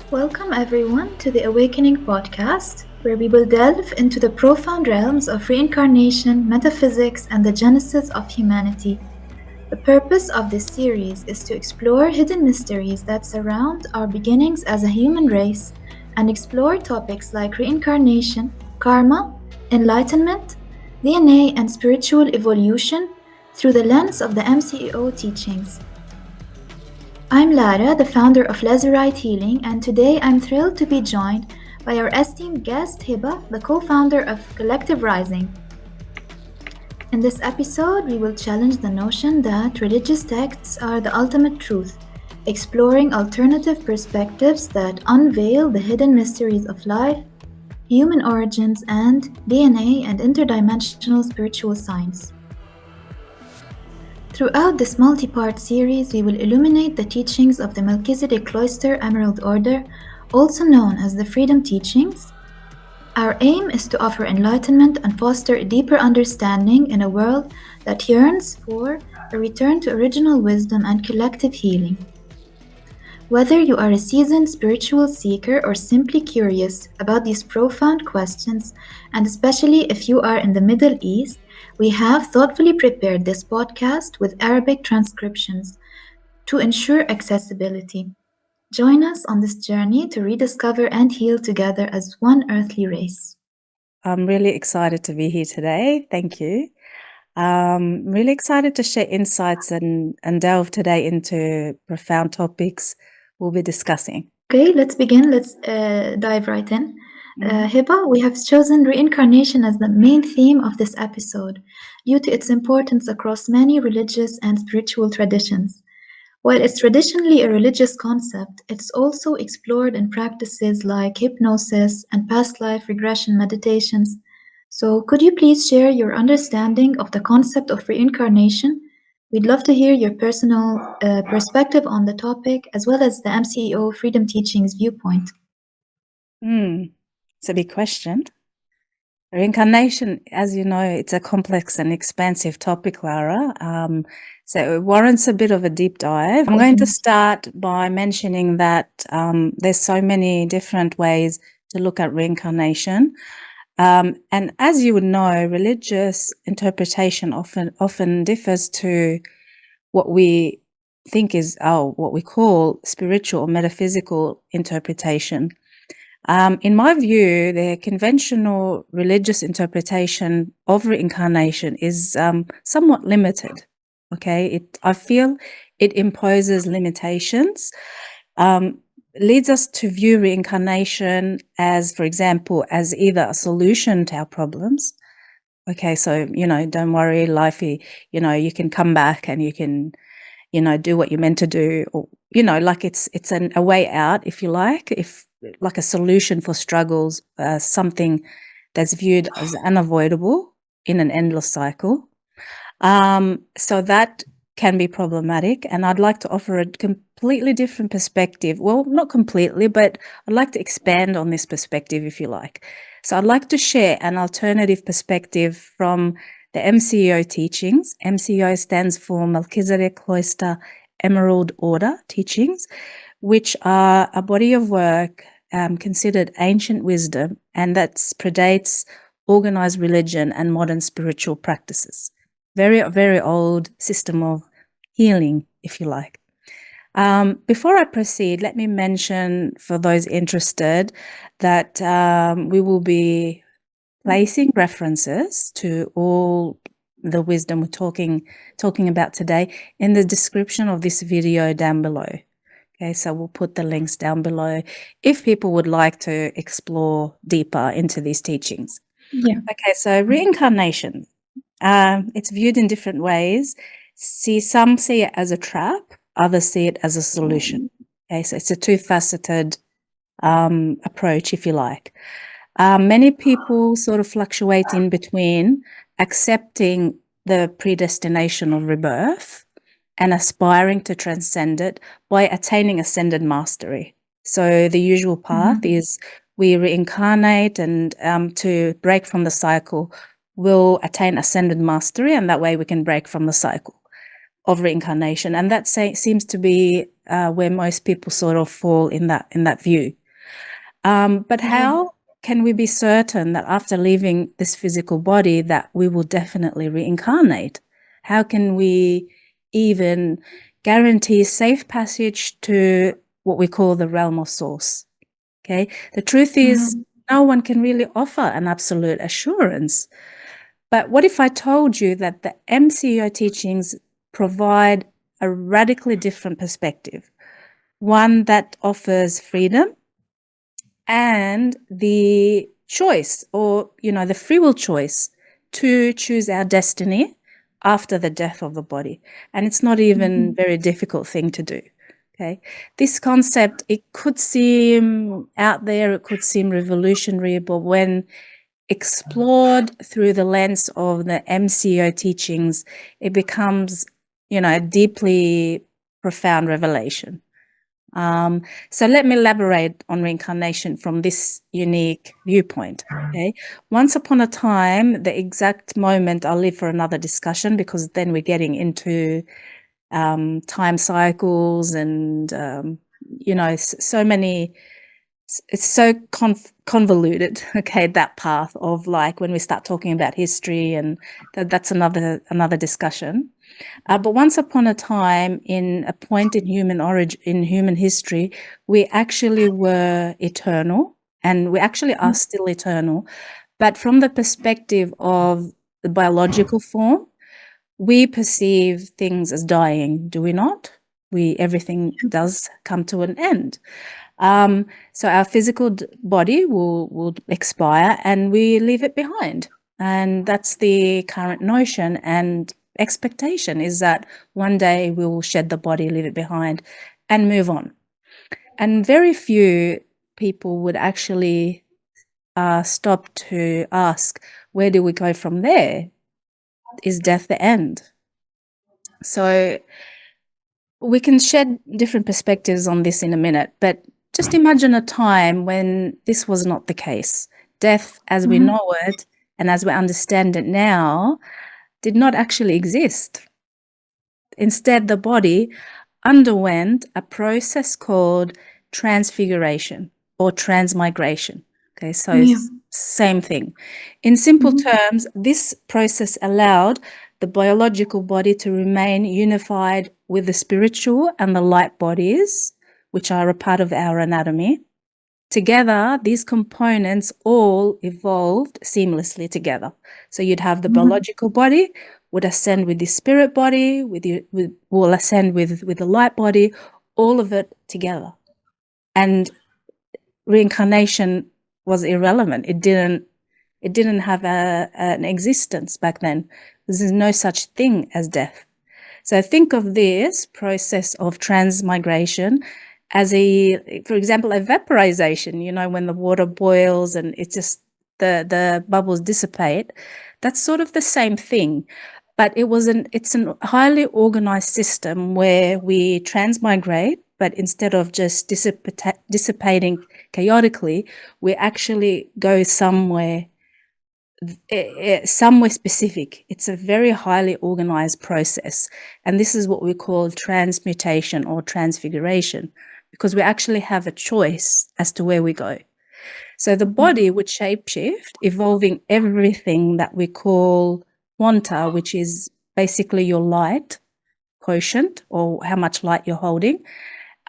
Welcome everyone to the Awakening podcast, where we will delve into the profound realms of reincarnation, metaphysics, and the genesis of humanity. The purpose of this series is to explore hidden mysteries that surround our beginnings as a human race and explore topics like reincarnation, karma, enlightenment, DNA, and spiritual evolution through the lens of the MCEO teachings. I'm Lara, the founder of Lazurite Healing, and today I'm thrilled to be joined by our esteemed guest, Heba, the co-founder of Collective Rising. In this episode, we will challenge the notion that religious texts are the ultimate truth, exploring alternative perspectives that unveil the hidden mysteries of life, human origins, and DNA and interdimensional spiritual science. Throughout this multi-part series, we will illuminate the teachings of the Melchizedek Cloister Emerald Order, also known as the Freedom Teachings. Our aim is to offer enlightenment and foster a deeper understanding in a world that yearns for a return to original wisdom and collective healing. Whether you are a seasoned spiritual seeker or simply curious about these profound questions, and especially if you are in the Middle East, we have thoughtfully prepared this podcast with Arabic transcriptions to ensure accessibility. Join us on this journey to rediscover and heal together as one earthly race. I'm really excited to be here today. Thank you. Really excited to share insights and delve today into profound topics we'll be discussing. Okay, let's begin. Let's dive right in. Heba, we have chosen reincarnation as the main theme of this episode due to its importance across many religious and spiritual traditions. While it's traditionally a religious concept, it's also explored in practices like hypnosis and past life regression meditations. So could you please share your understanding of the concept of reincarnation? We'd love to hear your personal perspective on the topic, as well as the MCEO Freedom Teachings viewpoint. It's a big question. Reincarnation, as you know, it's a complex and expansive topic, Lara. So it warrants a bit of a deep dive. I'm going to start by mentioning that there's so many different ways to look at reincarnation. And as you would know, religious interpretation often differs to what we think is what we call spiritual or metaphysical interpretation. In my view, the conventional religious interpretation of reincarnation is somewhat limited. Okay, I feel it imposes limitations, leads us to view reincarnation as, for example, as either a solution to our problems. Okay, so, don't worry, life, you can come back and you can, do what you're meant to do, or, like it's a way out, if you like, like a solution for struggles, something that's viewed as unavoidable in an endless cycle. So that can be problematic, and I'd like to offer a completely different perspective. Well, not completely, but I'd like to expand on this perspective, if you like. So I'd like to share an alternative perspective from the MCO teachings. MCO stands for Melchizedek Cloister Emerald Order teachings, which are a body of work considered ancient wisdom, and that predates organized religion and modern spiritual practices. Very, very old system of healing, if you like. Before I proceed, let me mention for those interested that we will be placing references to all the wisdom we're talking about today in the description of this video down below. Okay, so we'll put the links down below if people would like to explore deeper into these teachings. Yeah. Okay, so reincarnation. It's viewed in different ways. Some see it as a trap, others see it as a solution. Okay, so it's a two-faceted approach, if you like. Many people sort of fluctuate in between accepting the predestination of rebirth and aspiring to transcend it by attaining ascended mastery. So the usual path is we reincarnate, and to break from the cycle, we'll attain ascended mastery, and that way we can break from the cycle of reincarnation. And that seems to be where most people sort of fall in that view. But how can we be certain that after leaving this physical body that we will definitely reincarnate? How can we even guarantee safe passage to what we call the realm of source? Okay, the truth is no one can really offer an absolute assurance. But what if I told you that the MCO teachings provide a radically different perspective, one that offers freedom and the choice, or, the free will choice to choose our destiny after the death of the body. And it's not even a very difficult thing to do. Okay, this concept, it could seem out there, it could seem revolutionary, but when explored through the lens of the MCO teachings, it becomes, a deeply profound revelation. So let me elaborate on reincarnation from this unique viewpoint. Okay, once upon a time, the exact moment I'll leave for another discussion, because then we're getting into time cycles and so many. It's so convoluted. Okay, that path of, like, when we start talking about history, and that's another discussion. But once upon a time, in a point in human history, we actually were eternal, and we actually are still eternal. But from the perspective of the biological form, we perceive things as dying, do we not? Everything does come to an end. So our physical body will expire, and we leave it behind. And that's the current notion and expectation, is that one day we will shed the body, leave it behind, and move on. And very few people would actually stop to ask, where do we go from there? Is death the end? So we can shed different perspectives on this in a minute, but just imagine a time when this was not the case. Death, as we know it and as we understand it now, did not actually exist. Instead, the body underwent a process called transfiguration or transmigration. Okay, so same thing. In simple terms, this process allowed the biological body to remain unified with the spiritual and the light bodies, which are a part of our anatomy. Together, these components all evolved seamlessly together. So you'd have the biological body would ascend with the spirit body, will ascend with the light body, all of it together. And reincarnation was irrelevant. It didn't have an existence back then. There's no such thing as death. So think of this process of transmigration as for example, a vaporization, when the water boils and it's just the bubbles dissipate. That's sort of the same thing. but it's a highly organized system where we transmigrate, but instead of just dissipating chaotically, we actually go somewhere specific. It's a very highly organized process. And this is what we call transmutation or transfiguration, because we actually have a choice as to where we go. So the body would shapeshift, evolving everything that we call quanta, which is basically your light quotient or how much light you're holding.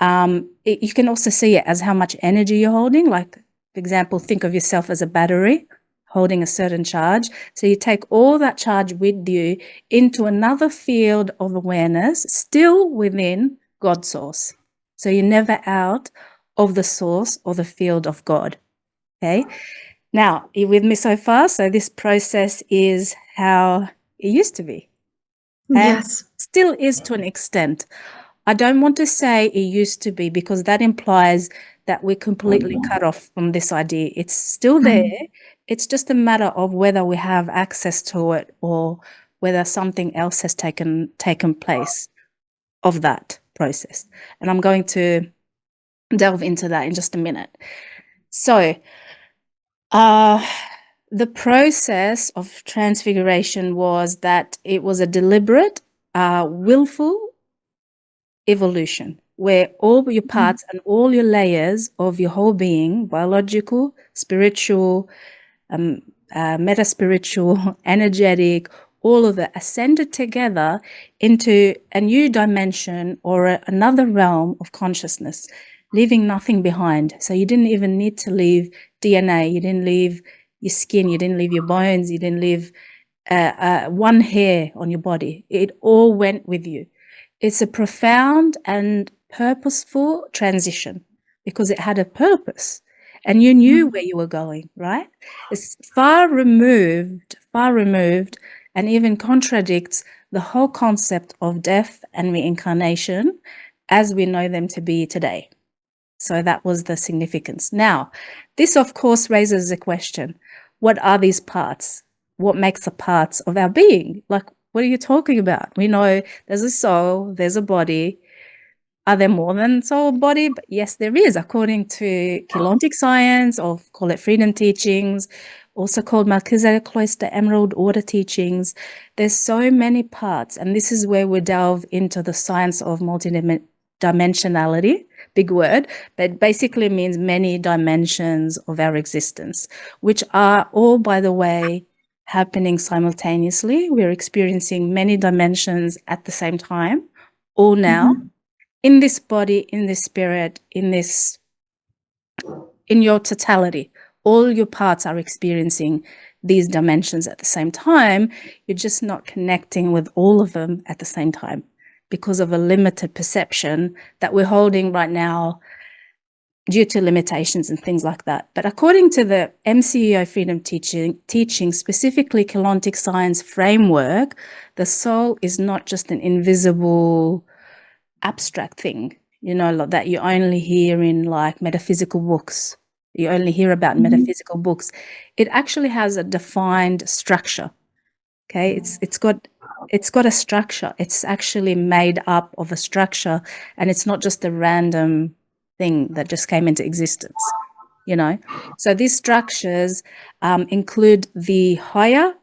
You can also see it as how much energy you're holding. Like, for example, think of yourself as a battery holding a certain charge. So you take all that charge with you into another field of awareness, still within God's source. So you're never out of the source or the field of God. Okay. Now, are you with me so far? So this process is how it used to be. And Yes. still is to an extent. I don't want to say it used to be, because that implies that we're completely cut off from this idea. It's still there. It's just a matter of whether we have access to it or whether something else has taken place of that process. And I'm going to delve into that in just a minute. So, the process of transfiguration was that it was a deliberate, willful evolution, where all your parts and all your layers of your whole being, biological, spiritual, meta-spiritual, energetic, all of it ascended together into a new dimension or another realm of consciousness, leaving nothing behind. So you didn't even need to leave DNA, you didn't leave your skin, you didn't leave your bones, you didn't leave one hair on your body. It all went with you. It's a profound and purposeful transition because it had a purpose and you knew where you were going, right? It's far removed, and even contradicts the whole concept of death and reincarnation as we know them to be today. So that was the significance. Now, this of course raises the question, what are these parts? What makes the parts of our being? Like, what are you talking about? We know there's a soul, there's a body. Are there more than soul, body? But yes, there is, according to Keylontic science, or call it freedom teachings, also called Melchizedek Cloister Emerald Order teachings. There's so many parts, and this is where we delve into the science of multidimensionality, big word, but basically means many dimensions of our existence, which are all, by the way, happening simultaneously. We're experiencing many dimensions at the same time, all now, in this body, in this spirit, in your totality. All your parts are experiencing these dimensions at the same time. You're just not connecting with all of them at the same time because of a limited perception that we're holding right now due to limitations and things like that. But according to the MCEO freedom teaching, specifically Keylontic science framework, the soul is not just an invisible, abstract thing, that you only hear in like metaphysical books. You only hear about metaphysical books. It actually has a defined structure. Okay, it's got a structure. It's actually made up of a structure, and it's not just a random thing that just came into existence, So these structures include the higher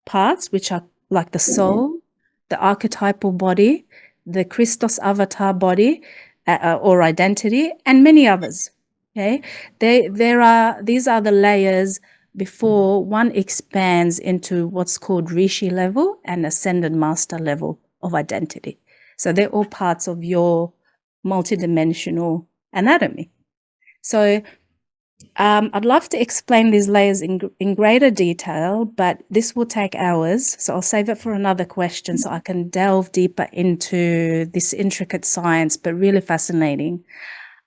parts, which are like the soul, the archetypal body, the Christos avatar body or identity, and many others. Okay, these are the layers before one expands into what's called Rishi level and ascended master level of identity. So they're all parts of your multidimensional anatomy. So I'd love to explain these layers in greater detail, but this will take hours. So I'll save it for another question so I can delve deeper into this intricate science, but really fascinating.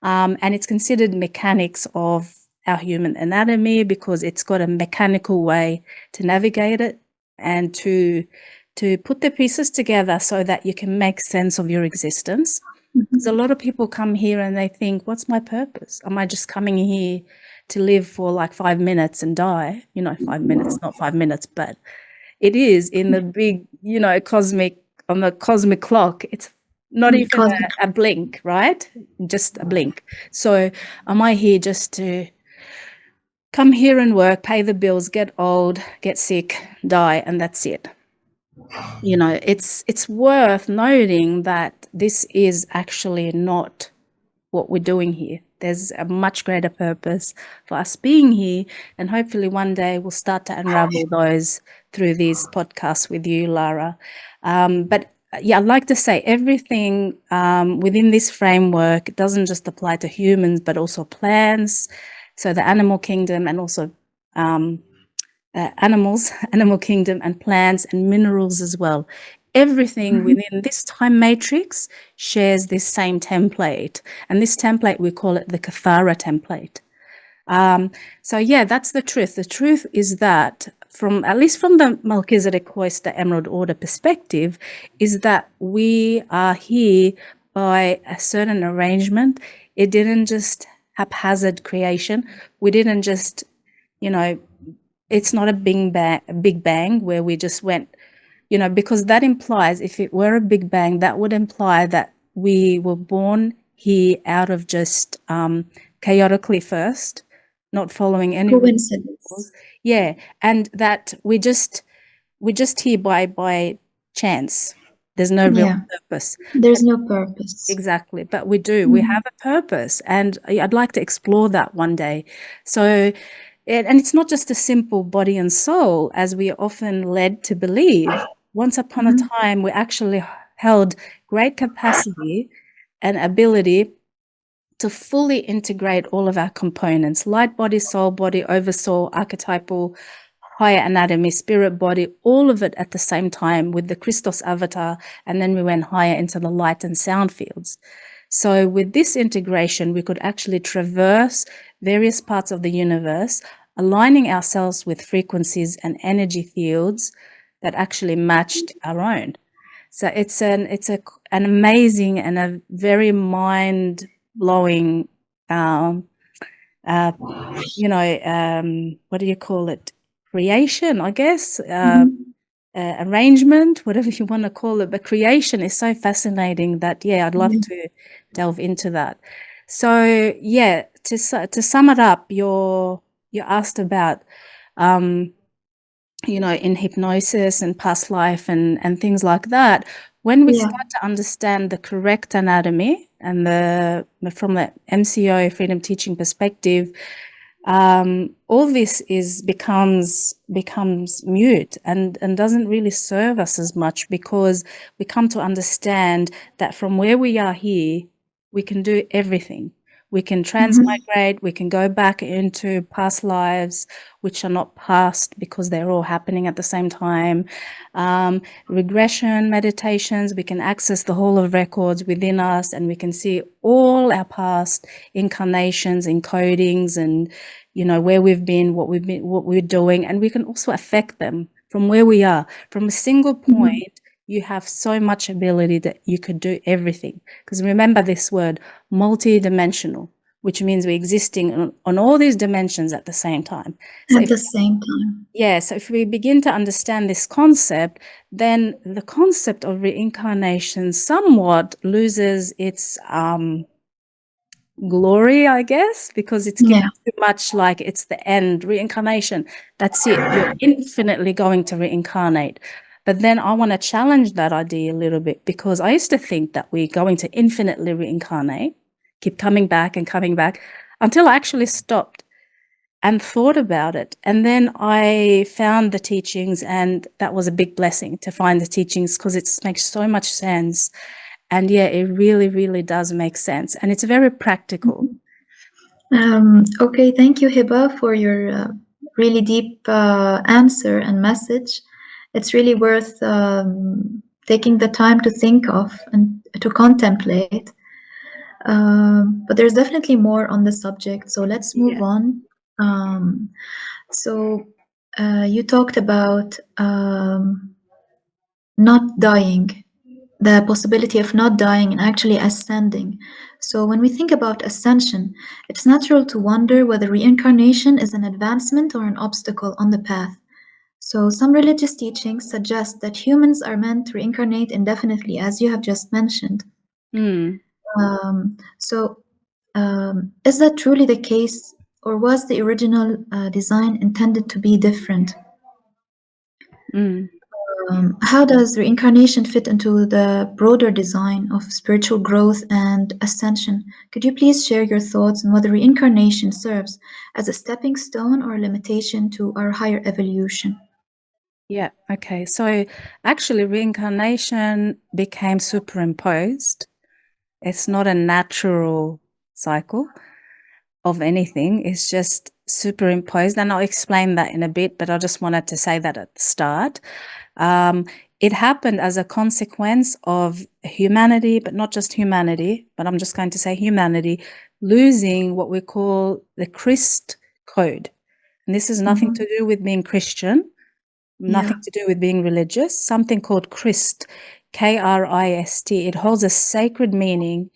And it's considered mechanics of our human anatomy because it's got a mechanical way to navigate it and to put the pieces together so that you can make sense of your existence. Because a lot of people come here and they think, what's my purpose? Am I just coming here to live for like 5 minutes and die? 5 minutes, not 5 minutes, but it is in the big on the cosmic clock, it's not even Cosmic. a blink, right? Just a blink. So am I here just to come here and work, pay the bills, get old, get sick, die, and that's it? It's worth noting that this is actually not what we're doing here. There's a much greater purpose for us being here, and hopefully one day we'll start to unravel those through these podcasts with you, Lara. But yeah, I'd like to say everything within this framework doesn't just apply to humans, but also plants, so the animal kingdom, and also animals, animal kingdom, and plants and minerals as well. Everything within this time matrix shares this same template, and this template, we call it the Kathara template. So yeah, that's the truth. The truth is that at least from the Melchizedek Cloister Emerald Order perspective, is that we are here by a certain arrangement. It didn't just haphazard creation. We didn't just, it's not a big bang where we just went, because that implies, if it were a big bang, that would imply that we were born here out of just chaotically first, not following any coincidence. Yeah, and that we're just here by chance. There's no real purpose. There's no purpose. Exactly, but we do. We have a purpose, and I'd like to explore that one day. So, and it's not just a simple body and soul, as we are often led to believe. Once upon a time, we actually held great capacity and ability to fully integrate all of our components: light body, soul body, oversoul, archetypal, higher anatomy, spirit body, all of it at the same time with the Christos avatar, and then we went higher into the light and sound fields. So with this integration, we could actually traverse various parts of the universe, aligning ourselves with frequencies and energy fields that actually matched our own. So it's an amazing and a very mind-blowing, what do you call it? Creation, I guess, arrangement, whatever you want to call it. But creation is so fascinating that, I'd love to delve into that. So, to sum it up, you asked about, in hypnosis and past life and things like that. When we start to understand the correct anatomy and from the MCO freedom teaching perspective, all this becomes mute and doesn't really serve us as much, because we come to understand that from where we are here, we can do everything. We can transmigrate, we can go back into past lives, which are not past because they're all happening at the same time. Regression meditations, we can access the Hall of Records within us, and we can see all our past incarnations, encodings, and where we've been, what we're doing, and we can also affect them from where we are. From a single point, you have so much ability that you could do everything. Because remember this word, multi-dimensional, which means we're existing on all these dimensions at the same time. So at the same time. Yeah, so if we begin to understand this concept, then the concept of reincarnation somewhat loses its glory, I guess, because it's given too much like it's the end, reincarnation. That's it. You're infinitely going to reincarnate. But then I want to challenge that idea a little bit, because I used to think that we're going to infinitely reincarnate, keep coming back and coming back, until I actually stopped and thought about it. And then I found the teachings, and that was a big blessing to find the teachings, because it makes so much sense. And it really, really does make sense. And it's very practical. Okay, thank you, Heba, for your really deep answer and message. It's really worth taking the time to think of and to contemplate. But there's definitely more on the subject, so let's move on. So you talked about not dying, the possibility of not dying and actually ascending. So when we think about ascension, it's natural to wonder whether reincarnation is an advancement or an obstacle on the path. So some religious teachings suggest that humans are meant to reincarnate indefinitely, as you have just mentioned. So is that truly the case, or was the original design intended to be different? How does reincarnation fit into the broader design of spiritual growth and ascension? Could you please share your thoughts on whether reincarnation serves as a stepping stone or a limitation to our higher evolution? Yeah, okay. So actually reincarnation became superimposed. It's not a natural cycle of anything. It's just superimposed. And I'll explain that in a bit, but I just wanted to say that at the start. It happened as a consequence of humanity, but not just humanity, but I'm just going to say humanity, losing what we call the Christ code. And this has nothing to do with being Christian, nothing to do with being religious, something called Christ, Krist. It holds a sacred meaning,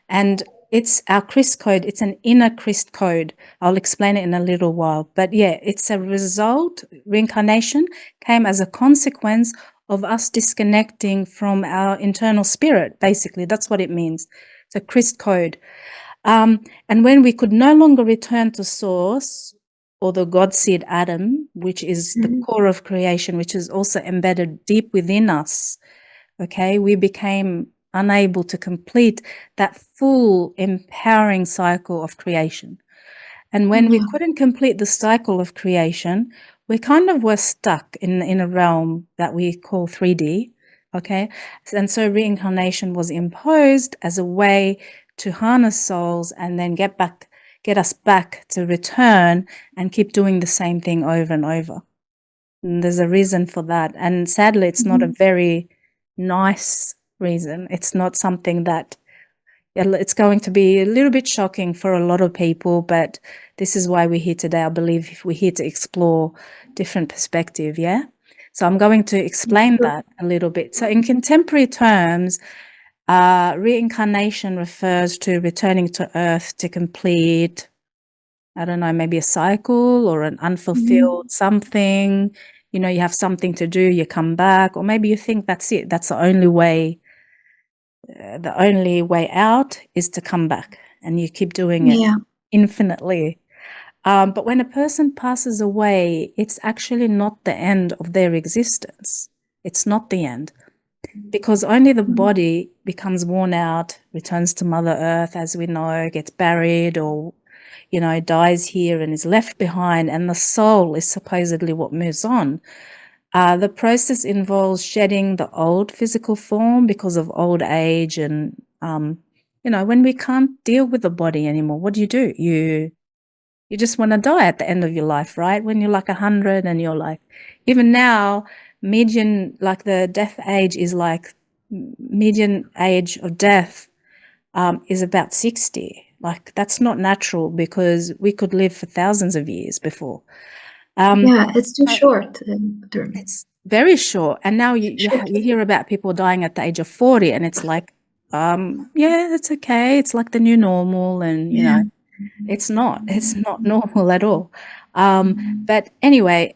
and it's our Christ code. It's an inner Christ code. I'll explain it in a little while. But yeah, it's a result. Reincarnation came as a consequence of us disconnecting from our internal spirit, basically. That's what it means. It's a Christ code. And when we could no longer return to source, or the God seed Adam, which is the core of creation, which is also embedded deep within us, okay, we became unable to complete that full empowering cycle of creation. And when we couldn't complete the cycle of creation, we kind of were stuck in a realm that we call 3D, okay? And so reincarnation was imposed as a way to harness souls and then get us back to return and keep doing the same thing over and over. And there's a reason for that. And sadly, it's not a very nice reason. It's not something that, it's going to be a little bit shocking for a lot of people, but this is why we're here today. I believe we're here to explore different perspective, yeah? So I'm going to explain that a little bit. So in contemporary terms, reincarnation refers to returning to Earth to complete, I don't know, maybe a cycle or an unfulfilled something. You know, you have something to do, you come back, or maybe you think that's it. That's the only way out is to come back, and you keep doing it infinitely. But when a person passes away, it's actually not the end of their existence. It's not the end, because only the body becomes worn out, returns to Mother Earth, as we know, gets buried, or, you know, dies here and is left behind, and the soul is supposedly what moves on. The process involves shedding the old physical form because of old age, and, you know, when we can't deal with the body anymore, what do? You just want to die at the end of your life, right? When you're like 100 and you're like, even now, median, like the death age is like, median age of death is about 60. Like, that's not natural, because we could live for thousands of years before. It's too short. It's very short. And now you hear about people dying at the age of 40, and it's like, yeah, it's okay. It's like the new normal, and, you know, it's not normal at all. But anyway,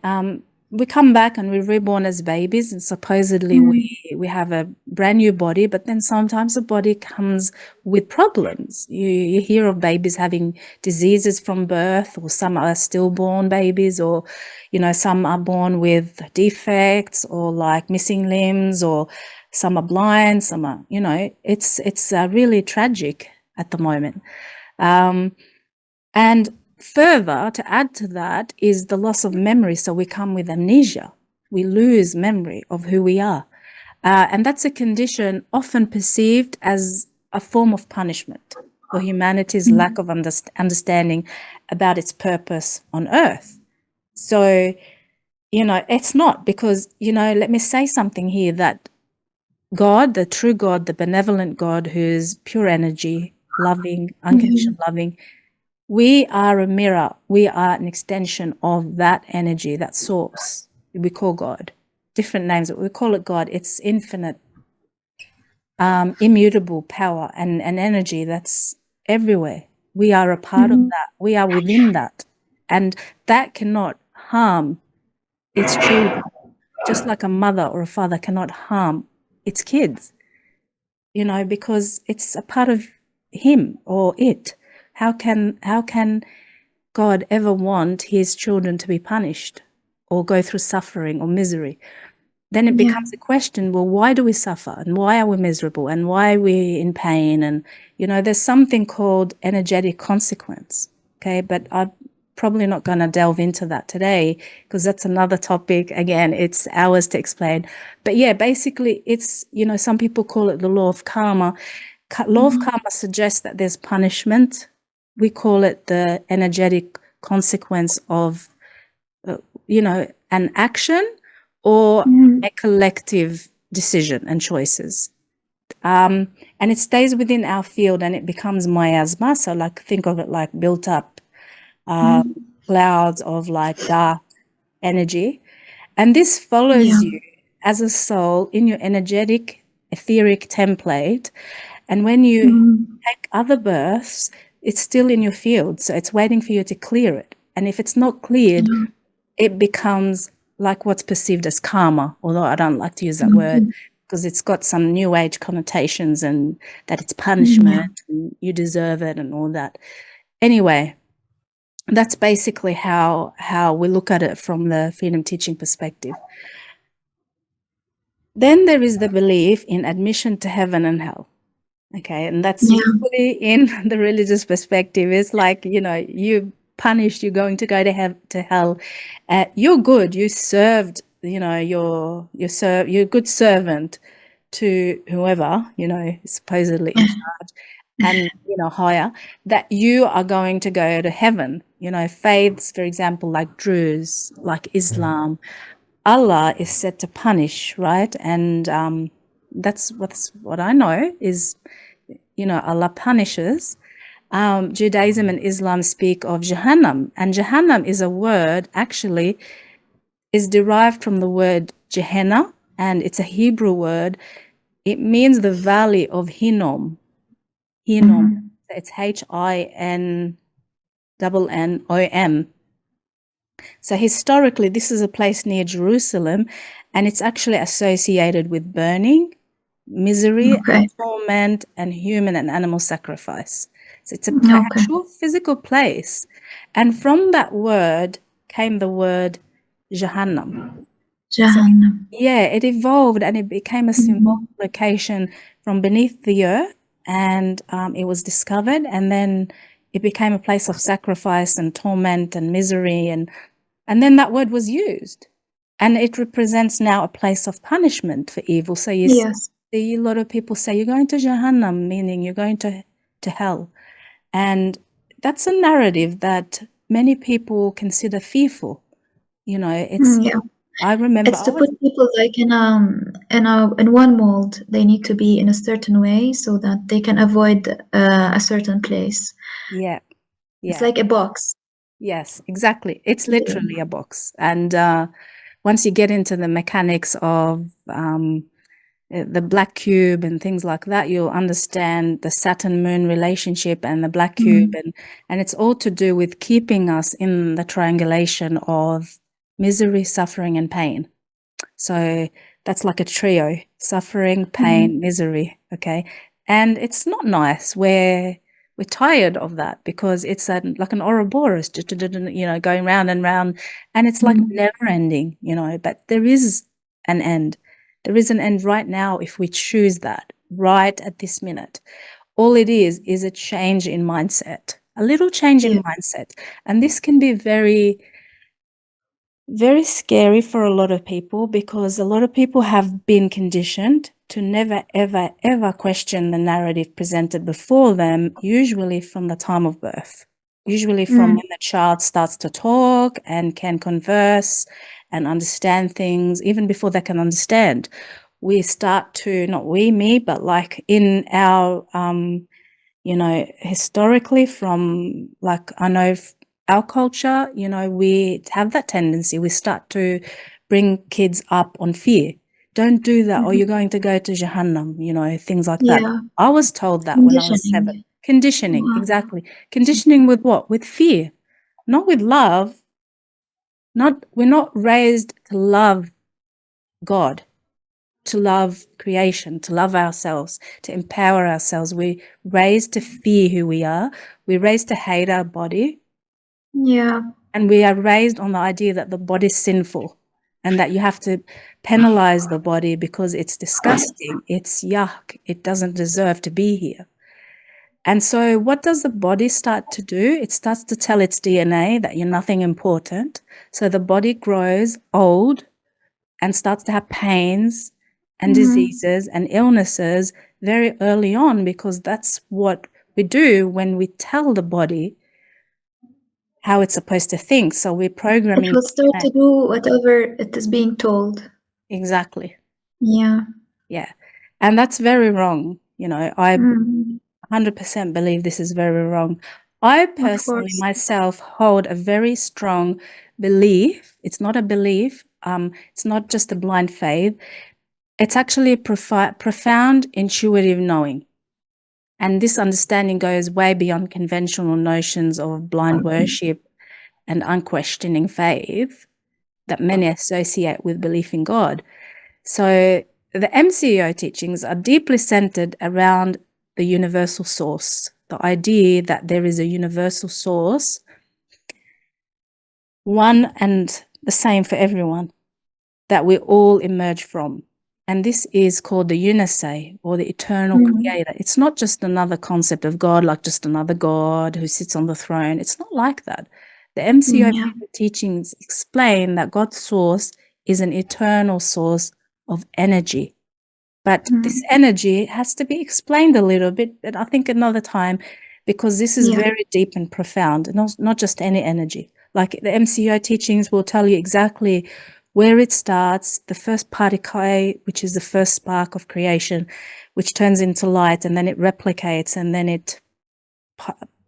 we come back and we're reborn as babies, and supposedly we have a brand new body, but then sometimes the body comes with problems. You hear of babies having diseases from birth, or some are stillborn babies, or, you know, some are born with defects, or like missing limbs, or some are blind, some are, you know, it's really tragic at the moment. And further, to add to that, is the loss of memory. So we come with amnesia. We lose memory of who we are. And that's a condition often perceived as a form of punishment for humanity's lack of understanding about its purpose on Earth. So, you know, it's not, because, you know, let me say something here, that God, the true God, the benevolent God, who's pure energy, loving, unconditional loving, we are a mirror. We are an extension of that energy, that source we call God. Different names, but we call it God. It's infinite, immutable power and energy that's everywhere. We are a part of that. We are within that. And that cannot harm its children, just like a mother or a father cannot harm its kids, because it's a part of him or it. How can God ever want his children to be punished or go through suffering or misery? Then it becomes a question, well, why do we suffer and why are we miserable and why are we in pain? And, there's something called energetic consequence, okay? But I'm probably not going to delve into that today because that's another topic. Again, it's hours to explain. But yeah, basically it's, some people call it the law of karma. Law of karma suggests that there's punishment. We call it the energetic consequence of, an action or a collective decision and choices. And it stays within our field and it becomes miasma. So like think of it like built up clouds of like dark energy. And this follows you as a soul in your energetic, etheric template. And when you take other births, it's still in your field. So it's waiting for you to clear it. And if it's not cleared, it becomes like what's perceived as karma, although I don't like to use that word because it's got some new age connotations and that it's punishment and you deserve it and all that. Anyway, that's basically how we look at it from the freedom teaching perspective. Then there is the belief in admission to heaven and hell. Okay, and that's usually in the religious perspective. It's like, you punished, you're going to go to hell. You're good, you served, you're a good servant to whoever, supposedly in charge and, higher, that you are going to go to heaven. Faiths, for example, like Druze, like Islam, Allah is said to punish, right? And that's what I know is, Allah punishes. Judaism and Islam speak of Jahannam, and Jahannam is a word actually is derived from the word Gehenna, and it's a Hebrew word. It means the valley of Hinnom. Hinnom. It's Hinnom. So historically, this is a place near Jerusalem, and it's actually associated with burning, misery, and torment, and human and animal sacrifice. So it's an actual physical place. And from that word came the word Jahannam. Jahannam. So, it evolved and it became a symbolic location from beneath the earth, and it was discovered, and then it became a place of sacrifice and torment and misery, and then that word was used, and it represents now a place of punishment for evil. So you see a lot of people say you're going to Jahannam, meaning you're going to hell, and that's a narrative that many people consider fearful. It's I remember it's to put people like in one mold. They need to be in a certain way so that they can avoid a certain place. It's like a box. Yes, exactly. It's literally a box. And once you get into the mechanics of the black cube and things like that, you'll understand the Saturn-Moon relationship and the black cube. And it's all to do with keeping us in the triangulation of misery, suffering, and pain. So that's like a trio: suffering, pain, misery. Okay. And it's not nice. We're tired of that because it's like an Ouroboros, going round and round, and it's like never ending, but there is an end. There is an end right now if we choose that right at this minute. All it is a change in mindset, a little change in mindset. And this can be very, very scary for a lot of people because a lot of people have been conditioned to never, ever, ever question the narrative presented before them, usually from the time of birth, usually from when the child starts to talk and can converse and understand things, even before they can understand. We start to, not we, me, but like in our, historically from like, I know our culture, we have that tendency. We start to bring kids up on fear. Don't do that, or you're going to go to Jahannam, things like that. I was told that when I was 7. Conditioning, exactly. Conditioning with what? With fear, not with love. we're not raised to love God, to love creation, to love ourselves, to empower ourselves. We're raised to fear who we are. We're raised to hate our body. Yeah. And we are raised on the idea that the body is sinful and that you have to penalize the body because it's disgusting, it's yuck, it doesn't deserve to be here. And so what does the body start to do? It starts to tell its DNA that you're nothing important. So the body grows old and starts to have pains and diseases and illnesses very early on, because that's what we do when we tell the body how it's supposed to think. So we're programming. It will start to do whatever it is being told. Exactly. Yeah. Yeah. And that's very wrong. You know, I 100% believe this is very wrong. I personally myself hold a very strong belief. It's not a belief. It's not just a blind faith. It's actually a profound intuitive knowing. And this understanding goes way beyond conventional notions of blind worship and unquestioning faith that many associate with belief in God. So the MCEO teachings are deeply centered around the universal source, the idea that there is a universal source, one and the same for everyone, that we all emerge from. And this is called the Unisei, or the eternal creator. It's not just another concept of God, like just another God who sits on the throne. It's not like that. The MCEO teachings explain that God's source is an eternal source of energy. But this energy has to be explained a little bit, and I think another time, because this is very deep and profound, and not just any energy. Like the MCEO teachings will tell you exactly where it starts, the first particle, which is the first spark of creation, which turns into light, and then it replicates, and then it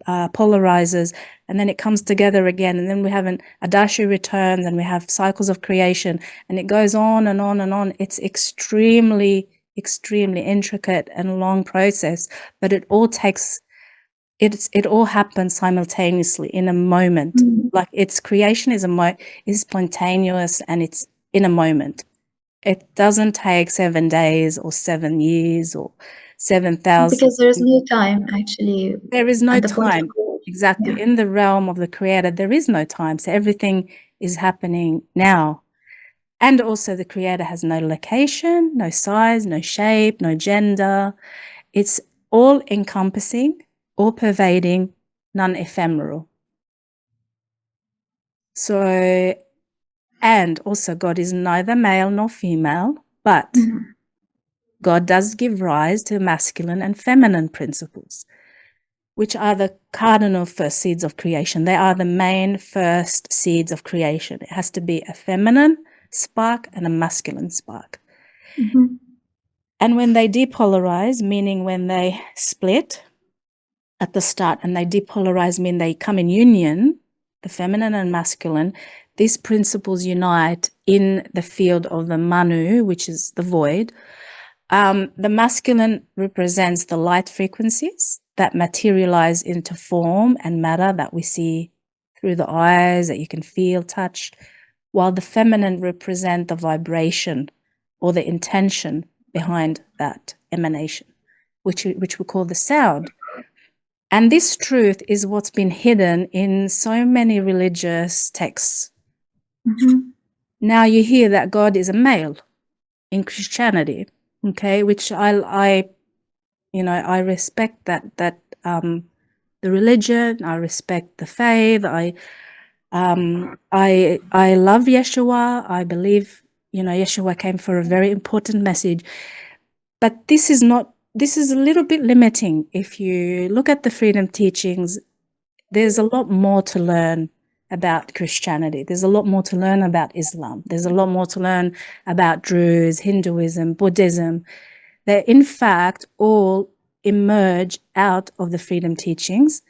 polarizes, and then it comes together again, and then we have an Adashi returns, and we have cycles of creation, and it goes on and on and on. It's extremely intricate and long process, but it all happens simultaneously in a moment. Like its creation is spontaneous, and it's in a moment. It doesn't take 7 days or 7 years or 7,000. Because there's no time, actually. There is no time. Exactly. Yeah. In the realm of the creator, there is no time. So everything is happening now. And also the creator has no location, no size, no shape, no gender. It's all encompassing, all pervading, non-ephemeral. So, and also God is neither male nor female, but God does give rise to masculine and feminine principles, which are the cardinal first seeds of creation. They are the main first seeds of creation. It has to be a feminine spark and a masculine spark. And when they depolarize, meaning when they split at the start, and they depolarize, meaning they come in union, the feminine and masculine, these principles unite in the field of the Manu, which is the void. The masculine represents the light frequencies that materialize into form and matter that we see through the eyes, that you can feel, touch, while the feminine represent the vibration or the intention behind that emanation, which we call the sound. And this truth is what's been hidden in so many religious texts. Now you hear that God is a male in Christianity, okay, which I respect that the religion, I respect the faith, I love Yeshua. I believe, Yeshua came for a very important message. But this is a little bit limiting. If you look at the freedom teachings, there's a lot more to learn about Christianity. There's a lot more to learn about Islam. There's a lot more to learn about Druze, Hinduism, Buddhism. They, in fact, all emerge out of the freedom teachings.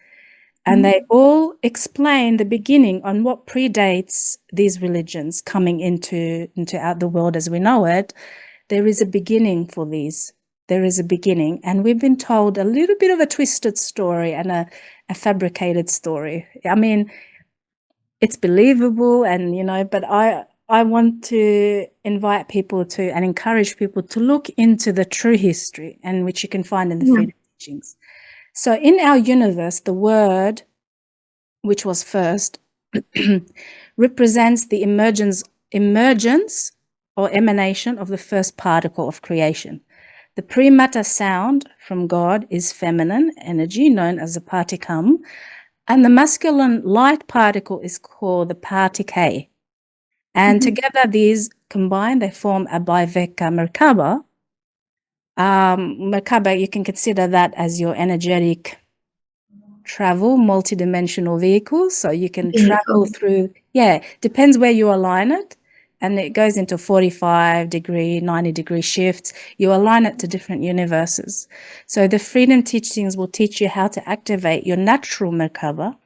And they all explain the beginning on what predates these religions coming into the world as we know it. There is a beginning for these. There is a beginning. And we've been told a little bit of a twisted story and a fabricated story. I mean, it's believable, and but I want to invite people to and encourage people to look into the true history, and which you can find in the freedom teachings. So in our universe, the word, which was first, represents the emergence or emanation of the first particle of creation. The pre-matter sound from God is feminine energy, known as the particum, and the masculine light particle is called the partike. And together these combine, they form a biveka merkaba. Merkaba, you can consider that as your energetic travel, multidimensional vehicles. So you can travel through, depends where you align it. And it goes into 45-degree, 90-degree shifts. You align it to different universes. So the freedom teachings will teach you how to activate your natural Merkaba,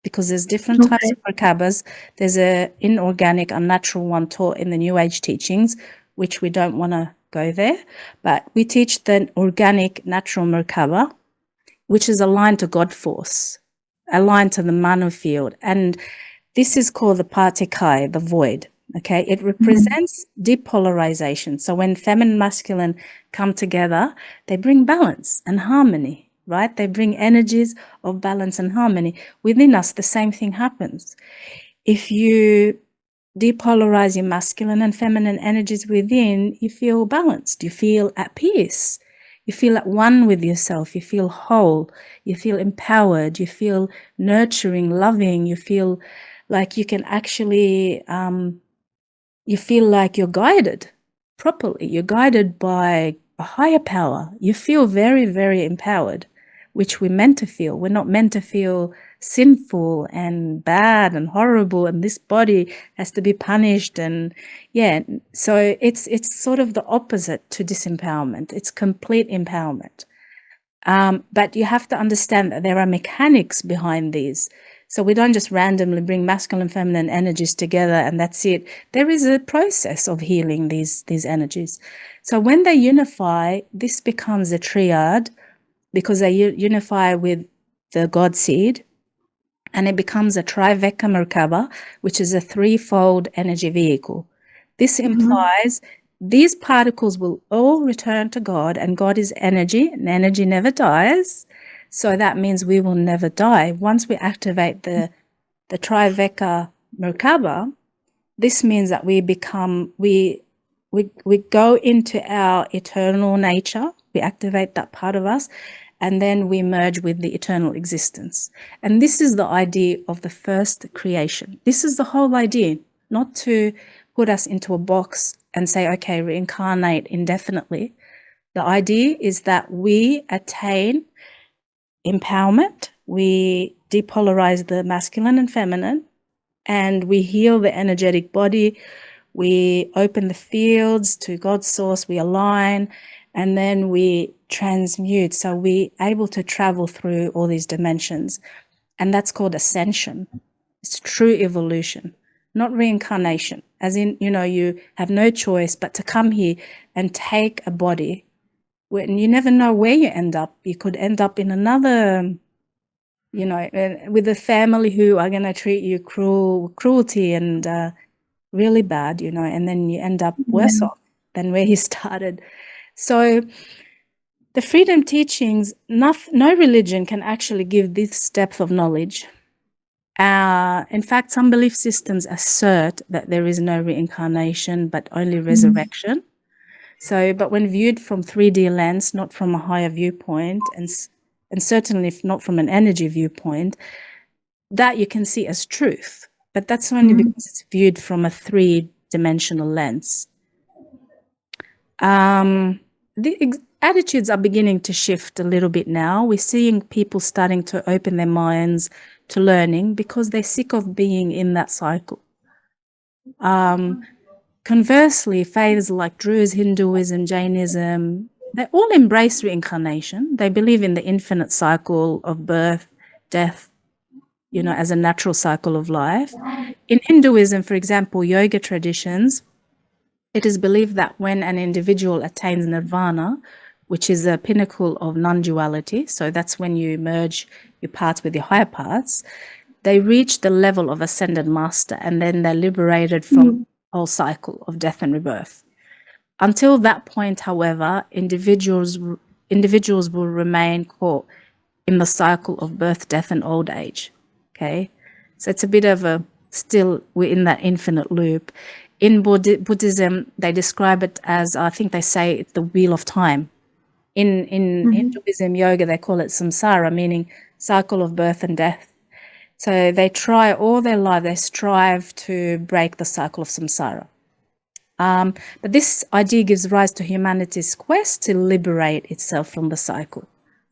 because there's different types of Merkabas. There's an inorganic, unnatural one taught in the New Age teachings, which we don't want to go there. But we teach the organic, natural Merkaba, which is aligned to God force, aligned to the Manu field. And this is called the Partikai, the void. Okay, it represents depolarization. So when feminine and masculine come together, they bring balance and harmony, right? They bring energies of balance and harmony. Within us, the same thing happens. If you depolarize your masculine and feminine energies within, you feel balanced, you feel at peace, you feel at one with yourself, you feel whole, you feel empowered, you feel nurturing, loving, you feel like you can actually you feel like you're guided properly. You're guided by a higher power. You feel very, very empowered, which we're meant to feel. We're not meant to feel sinful and bad and horrible, and this body has to be punished. And so it's sort of the opposite to disempowerment. It's complete empowerment. But you have to understand that there are mechanics behind these. So we don't just randomly bring masculine and feminine energies together and that's it. There is a process of healing these energies. So when they unify, this becomes a triad, because they unify with the God seed, and it becomes a triveka merkaba, which is a threefold energy vehicle. This implies these particles will all return to God, and God is energy, and energy never dies. So that means we will never die. Once we activate the triveka merkaba, this means that we go into our eternal nature. We activate that part of us, and then we merge with the eternal existence. And this is the idea of the first creation. This is the whole idea, not to put us into a box and say, okay, reincarnate indefinitely. The idea is that we attain empowerment, we depolarize the masculine and feminine, and we heal the energetic body, we open the fields to God's source, we align, and then we transmute. So we're able to travel through all these dimensions. And that's called ascension. It's true evolution, not reincarnation. As in, you have no choice but to come here and take a body. When you never know where you end up. You could end up in another, with a family who are going to treat you cruelty and really bad, and then you end up worse off than where you started. So the freedom teachings, no religion can actually give this depth of knowledge. In fact, some belief systems assert that there is no reincarnation, but only resurrection. So, but when viewed from 3D lens, not from a higher viewpoint, and certainly not from an energy viewpoint, that you can see as truth. But that's only because it's viewed from a 3-dimensional lens. The attitudes are beginning to shift a little bit now. We're seeing people starting to open their minds to learning because they're sick of being in that cycle. Conversely, faiths like Druze, Hinduism, Jainism, they all embrace reincarnation. They believe in the infinite cycle of birth, death, as a natural cycle of life. In Hinduism, for example, yoga traditions, it is believed that when an individual attains nirvana, which is a pinnacle of non-duality, so that's when you merge your parts with your higher parts, they reach the level of ascended master, and then they're liberated from the whole cycle of death and rebirth. Until that point, however, individuals will remain caught in the cycle of birth, death, and old age. Okay, so it's a bit of a, still we're in that infinite loop. In Buddhism, they describe it as, I think they say it's the wheel of time. In Hinduism yoga, they call it samsara, meaning cycle of birth and death. So they try all their life, they strive to break the cycle of samsara. But this idea gives rise to humanity's quest to liberate itself from the cycle.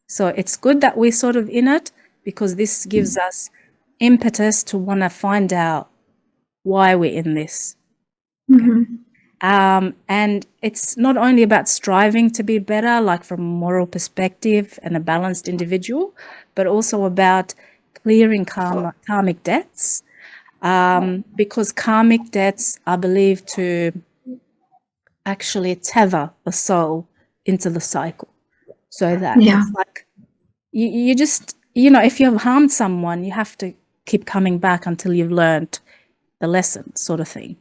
So it's good that we're sort of in it, because this gives us impetus to want to find out why we're in this. And it's not only about striving to be better, like from a moral perspective and a balanced individual, but also about clearing karmic debts, because karmic debts are believed to actually tether the soul into the cycle. So that it's like you just, if you have harmed someone, you have to keep coming back until you've learned the lesson, sort of thing.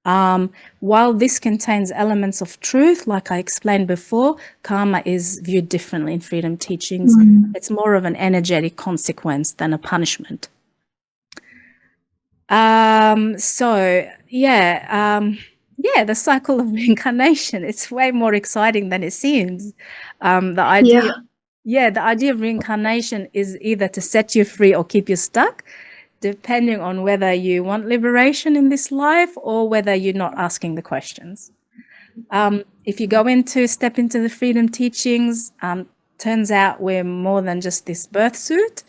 While this contains elements of truth, like I explained before, karma is viewed differently in freedom teachings. It's more of an energetic consequence than a punishment. The cycle of reincarnation, it's way more exciting than it seems. The idea of reincarnation is either to set you free or keep you stuck, depending on whether you want liberation in this life or whether you're not asking the questions. If you step into the freedom teachings, turns out we're more than just this birth suit.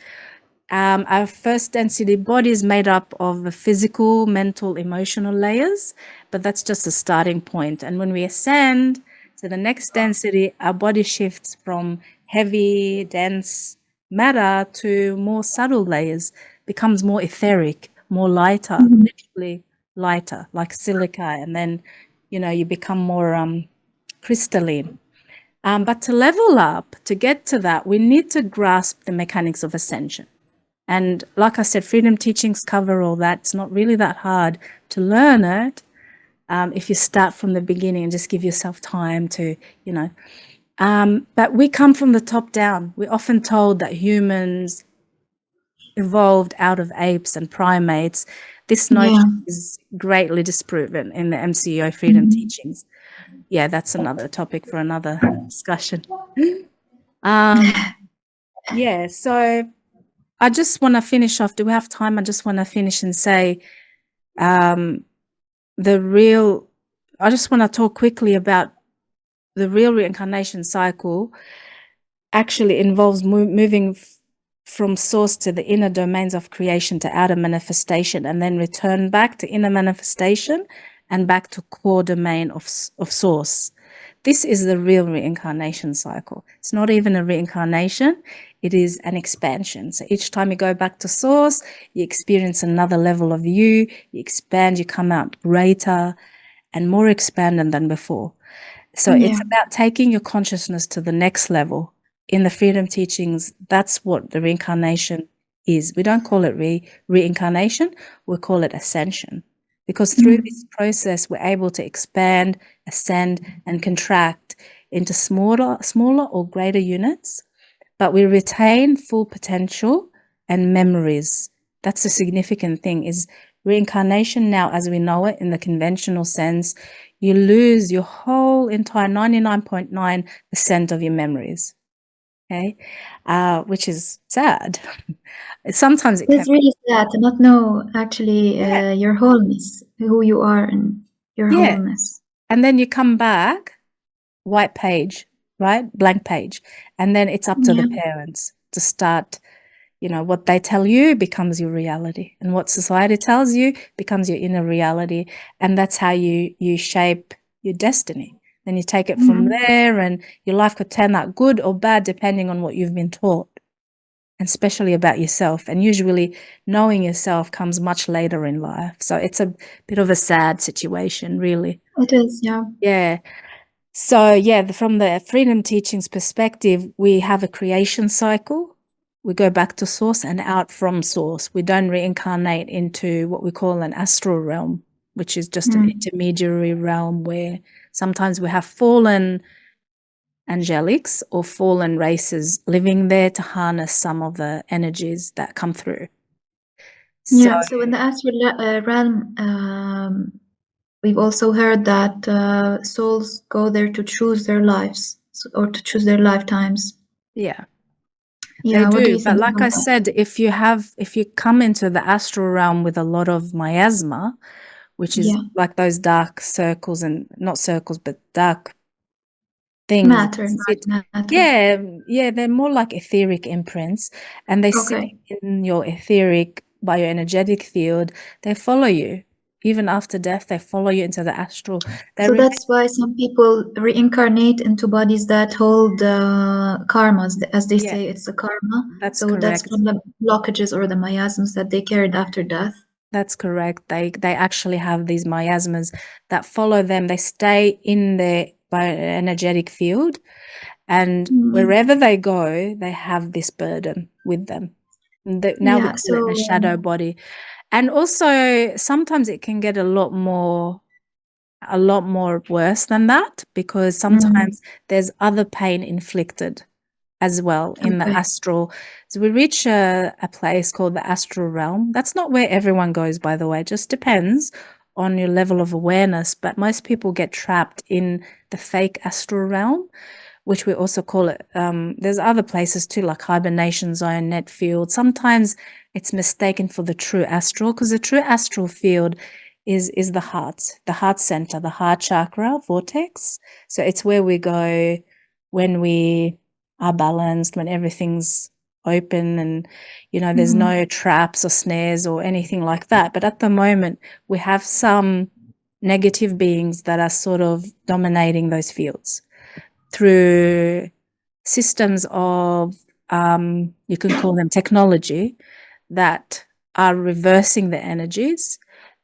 Our first density body is made up of the physical, mental, emotional layers, but that's just a starting point. And when we ascend to the next density, our body shifts from heavy, dense matter to more subtle layers, becomes more etheric, more lighter, literally lighter, like silica, and then, you become more crystalline. But to level up, to get to that, we need to grasp the mechanics of ascension. And like I said, freedom teachings cover all that. It's not really that hard to learn it if you start from the beginning and just give yourself time to, but we come from the top down. We're often told that humans evolved out of apes and primates. This notion is greatly disproven in the MCO freedom teachings. Yeah, that's another topic for another discussion. So I just want to finish off. Do we have time? I just want to finish and say I just want to talk quickly about the real reincarnation cycle. Actually involves moving from source to the inner domains of creation to outer manifestation, and then return back to inner manifestation and back to core domain of source. This is the real reincarnation cycle. It's not even a reincarnation, it is an expansion. So each time you go back to source, you experience another level of you expand, you come out greater and more expanded than before. So it's about taking your consciousness to the next level. In the freedom teachings, that's what the reincarnation is. We don't call it reincarnation, we call it ascension. Because through this process, we're able to expand, ascend, and contract into smaller or greater units, but we retain full potential and memories. That's the significant thing, is reincarnation now, as we know it in the conventional sense, you lose your whole entire 99.9% of your memories. Okay, which is sad. Sometimes it's really sad to not know actually your wholeness, who you are and your wholeness. And then you come back, white page, right? Blank page. And then it's up to the parents to start, what they tell you becomes your reality. And what society tells you becomes your inner reality. And that's how you shape your destiny. Then you take it from there, and your life could turn out good or bad depending on what you've been taught, and especially about yourself. And usually knowing yourself comes much later in life. So it's a bit of a sad situation, really. It is, yeah. Yeah. So, from the freedom teachings perspective, we have a creation cycle. we go back to source and out from source. We don't reincarnate into what we call an astral realm, which is just an intermediary realm where sometimes we have fallen angelics or fallen races living there to harness some of the energies that come through. So in the astral realm, we've also heard that souls go there to choose their lives or to choose their lifetimes. Yeah. Yeah, they what do do, you think but like I about that? said, if you come into the astral realm with a lot of miasma, which is like those dark circles, and not circles, but dark things. Matter. Yeah, they're more like etheric imprints, and they sit in your etheric bioenergetic field. They follow you. Even after death, they follow you into the astral. So that's why some people reincarnate into bodies that hold karmas, as they say, it's a karma. That's correct. That's from the blockages or the miasms that they carried after death. That's correct. They actually have these miasmas that follow them. They stay in their bioenergetic field, and wherever they go, they have this burden with them. Now we call it a shadow body. And also sometimes it can get a lot more worse than that, because sometimes there's other pain inflicted as well in the astral. So we reach a place called the astral realm. That's not where everyone goes, by the way. It just depends on your level of awareness. But most people get trapped in the fake astral realm, which we also call it. There's other places too, like hibernation zone, net field. Sometimes it's mistaken for the true astral, because the true astral field is the heart center, the heart chakra vortex. So it's where we go when we are balanced, when everything's open and, there's no traps or snares or anything like that. But at the moment, we have some negative beings that are sort of dominating those fields through systems of, you can call them technology, that are reversing the energies.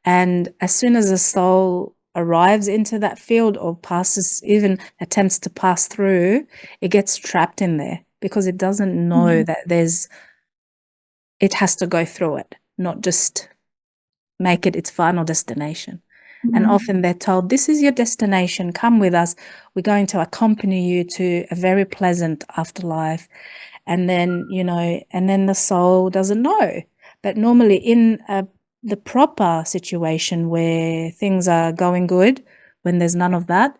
And as soon as a soul arrives into that field or passes, even attempts to pass through, it gets trapped in there because it doesn't know that it has to go through it, not just make it its final destination. And often they're told, this is your destination, come with us. We're going to accompany you to a very pleasant afterlife. And then, and then the soul doesn't know. But normally in the proper situation where things are going good, when there's none of that,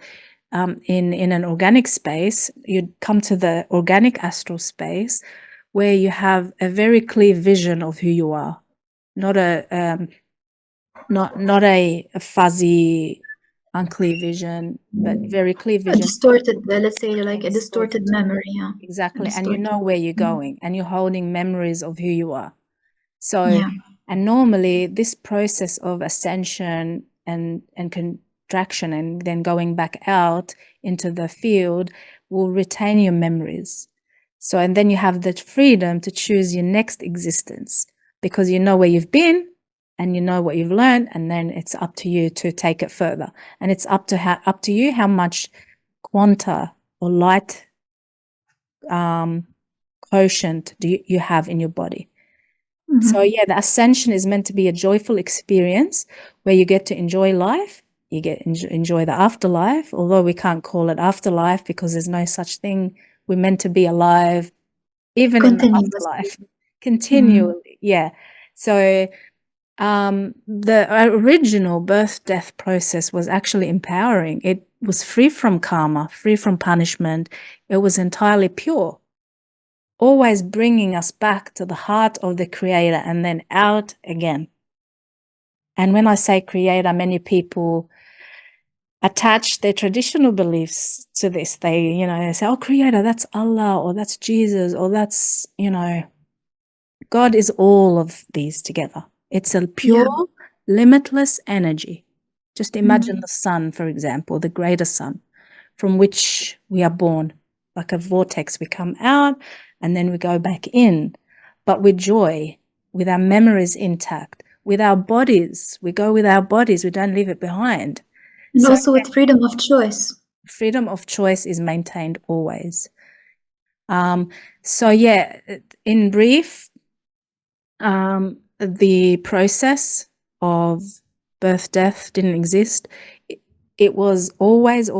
in an organic space, you'd come to the organic astral space where you have a very clear vision of who you are, not a fuzzy, unclear vision, but very clear vision. A distorted, let's say, like a distorted memory. Yeah, exactly. And you know where you're going, and you're holding memories of who you are. So, and normally this process of ascension and contraction and then going back out into the field will retain your memories. So, and then you have the freedom to choose your next existence, because you know where you've been and you know what you've learned, and then it's up to you to take it further. And it's up to you how much quanta or light quotient do you have in your body. So the ascension is meant to be a joyful experience where you get to enjoy life, you get enjoy the afterlife, although we can't call it afterlife because there's no such thing. We're meant to be alive even in the afterlife continually. So the original birth-death process was actually empowering. It was free from karma, free from punishment. It was entirely pure, always bringing us back to the heart of the Creator and then out again. And when I say Creator, many people attach their traditional beliefs to this. They, say, oh, Creator, that's Allah, or that's Jesus, or that's, God is all of these together. It's a pure, limitless energy. Just imagine the sun, for example, the greater sun, from which we are born. Like a vortex, we come out and then we go back in, but with joy, with our memories intact, with our bodies. We go with our bodies. We don't leave it behind. And also with freedom of choice. Freedom of choice is maintained always. So yeah, in brief, the process of birth, death didn't exist. It was always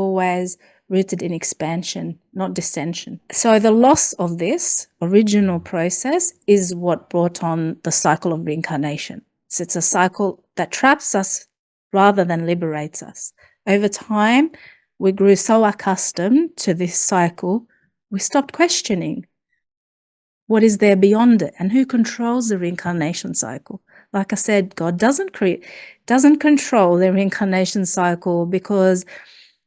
rooted in expansion, not dissension. So the loss of this original process is what brought on the cycle of reincarnation. So it's a cycle that traps us rather than liberates us. Over time, we grew so accustomed to this cycle, we stopped questioning what is there beyond it and who controls the reincarnation cycle. Like I said, God doesn't control the reincarnation cycle because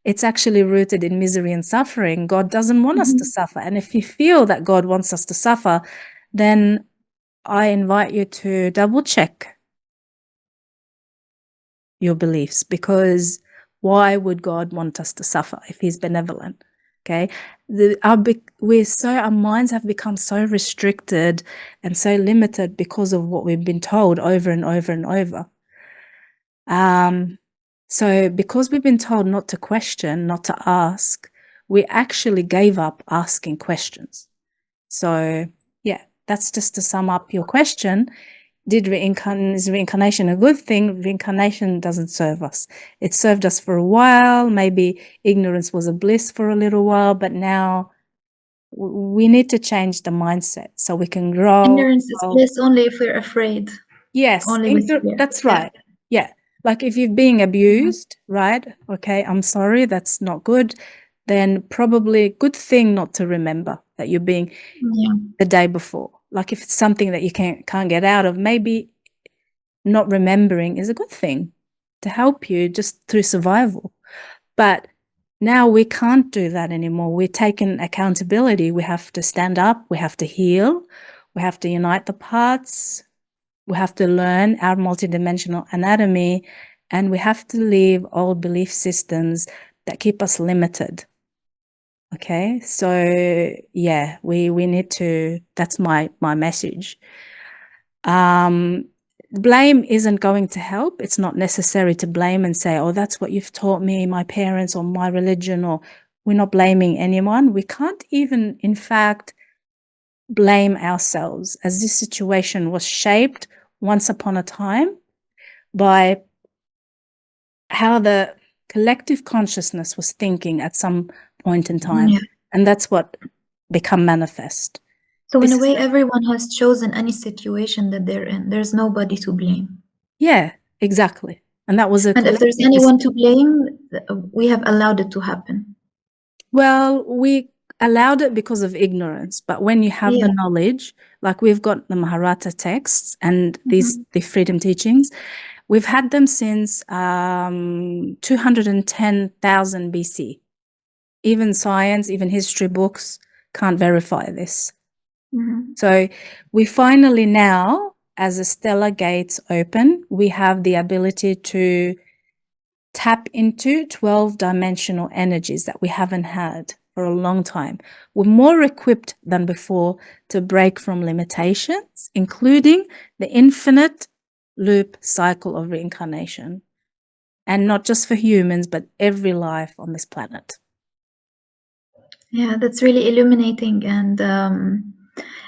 it's actually rooted in misery and suffering. God doesn't want us to suffer. And if you feel that God wants us to suffer, then I invite you to double check your beliefs, because why would God want us to suffer if he's benevolent? Okay. Our minds have become so restricted and so limited because of what we've been told over and over and over. So because we've been told not to question, not to ask, we actually gave up asking questions. So yeah, that's just to sum up your question. Is reincarnation a good thing? Reincarnation doesn't serve us. It served us for a while. Maybe ignorance was a bliss for a little while, but now we need to change the mindset so we can grow. Ignorance is bliss only if we're afraid. Yes, only with fear. that's right. Yeah. Like if you're being abused, right? Okay, I'm sorry, that's not good. Then probably a good thing not to remember that you're being the day before. Like if it's something that you can't get out of, maybe not remembering is a good thing to help you just through survival. But now we can't do that anymore. We're taking accountability. We have to stand up. We have to heal. We have to unite the parts. We have to learn our multidimensional anatomy, and we have to leave old belief systems that keep us limited. Okay, so yeah, we need to, that's my message. Blame isn't going to help. It's not necessary to blame and say, oh, that's what you've taught me, my parents or my religion, or we're not blaming anyone. We can't even, in fact, blame ourselves, as this situation was shaped once upon a time by how the collective consciousness was thinking at some point in time. Yeah. And that's what become manifest. So in a way, everyone has chosen any situation that they're in. There's nobody to blame. Yeah, exactly. And that was and if there's anyone to blame, we have allowed it to happen. Well, we allowed it because of ignorance, but when you have the knowledge, like we've got the Maharata texts and the freedom teachings, we've had them since 210,000 BC. Even science, even history books can't verify this. So we finally now, as the stellar gates open, we have the ability to tap into 12-dimensional energies that we haven't had for a long time. We're more equipped than before to break from limitations, including the infinite loop cycle of reincarnation. And not just for humans, but every life on this planet. Yeah, that's really illuminating, and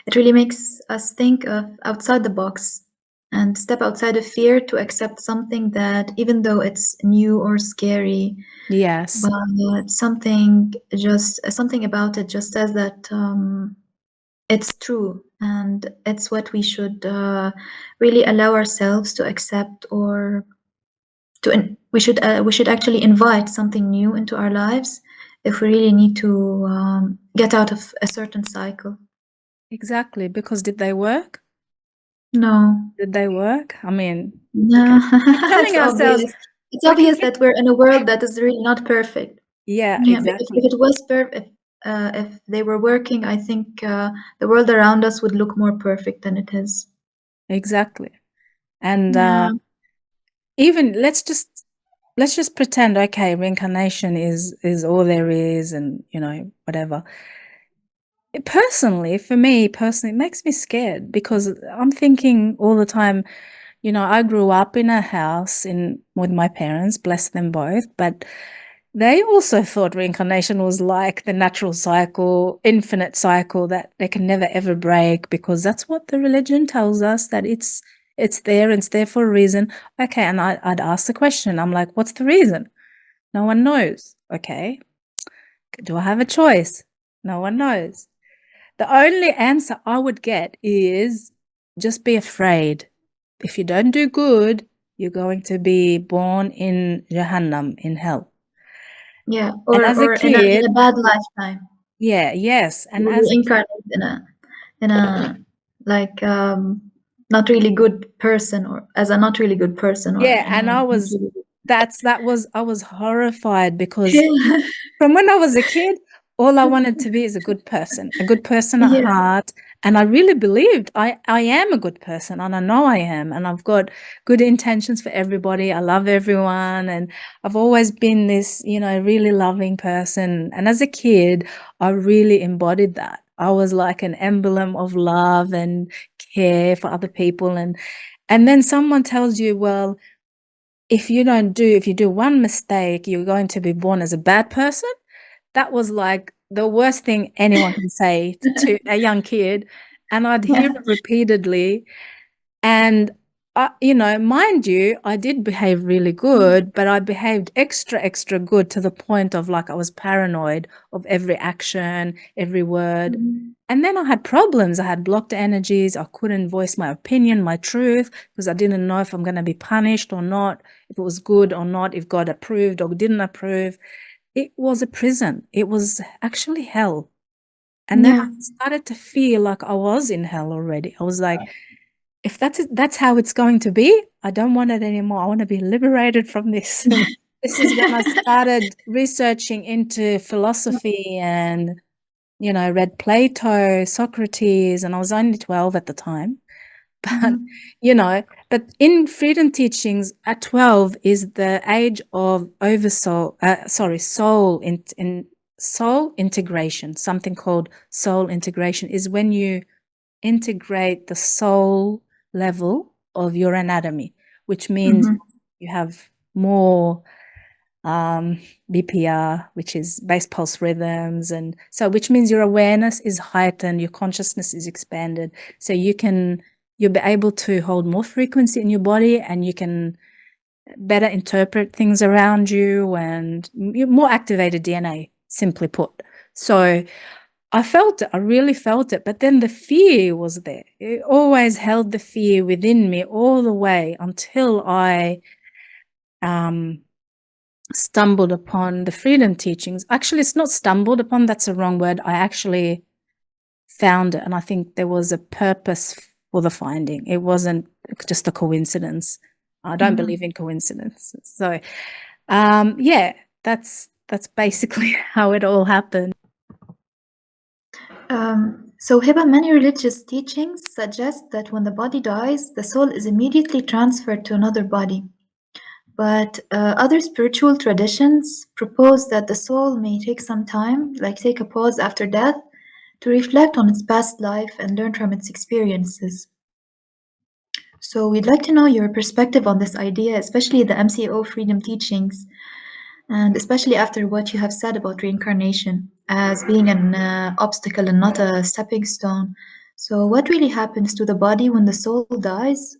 it really makes us think of outside the box and step outside of fear to accept something that, even though it's new or scary, yes, but something about it just says that it's true, and it's what we should really allow ourselves to accept, or we should actually invite something new into our lives if we really need to get out of a certain cycle. Exactly, because did they work? No. Did they work? I mean, no. telling ourselves, it's obvious that we're in a world that is really not perfect. Yeah, exactly. If it was perfect, if they were working, I think the world around us would look more perfect than it is. Exactly. And even let's just pretend, okay, reincarnation is all there is, and whatever. Personally, for me personally, it makes me scared, because I'm thinking all the time, I grew up in a house with my parents, bless them both, but they also thought reincarnation was like the natural cycle, infinite cycle that they can never ever break, because that's what the religion tells us, that it's there and it's there for a reason. Okay, and I'd ask the question. I'm like, what's the reason? No one knows. Okay. Do I have a choice? No one knows. The only answer I would get is just be afraid. If you don't do good, you're going to be born in Jahannam, in hell. Yeah, And or as a in kid, a bad lifetime. yeah, yes. And You as a reincarnate in a like not really good person, or as a not really good person, or yeah, in and a I not was really good. I was horrified, because from when I was a kid, all I wanted to be is a good person at Yeah. heart. And I really believed I am a good person, and I know I am, and I've got good intentions for everybody. I love everyone, and I've always been this, really loving person. And as a kid, I really embodied that. I was like an emblem of love and care for other people. And then someone tells you, well, if you do one mistake, you're going to be born as a bad person. That was like the worst thing anyone can say to a young kid. And I'd hear it repeatedly. And, mind you, I did behave really good, but I behaved extra, extra good, to the point of like I was paranoid of every action, every word. And then I had problems. I had blocked energies. I couldn't voice my opinion, my truth, because I didn't know if I'm going to be punished or not, if it was good or not, if God approved or didn't approve. It was a prison. It was actually hell. And then I Yeah. started to feel like I was in hell already. I was like, if that's how it's going to be, I don't want it anymore. I want to be liberated from this. And this is when I started researching into philosophy and, read Plato, Socrates, and I was only 12 at the time. But, but in freedom teachings at 12 is the age of soul integration. Something called soul integration is when you integrate the soul level of your anatomy, which means you have more BPR, which is base pulse rhythms, and so which means your awareness is heightened, your consciousness is expanded, so you'll be able to hold more frequency in your body, and you can better interpret things around you, and you're more activated DNA, simply put. So I felt it. I really felt it. But then the fear was there. It always held the fear within me all the way until I stumbled upon the freedom teachings. Actually, it's not stumbled upon. That's a wrong word. I actually found it. And I think there was a purpose for the finding. It wasn't just a coincidence. I don't believe in coincidence. So, that's basically how it all happened. So, Heba, many religious teachings suggest that when the body dies, the soul is immediately transferred to another body. But other spiritual traditions propose that the soul may take some time, like take a pause after death, to reflect on its past life and learn from its experiences. So, we'd like to know your perspective on this idea, especially the MCO freedom teachings, and especially after what you have said about reincarnation as being an obstacle and not a stepping stone. So, what really happens to the body when the soul dies?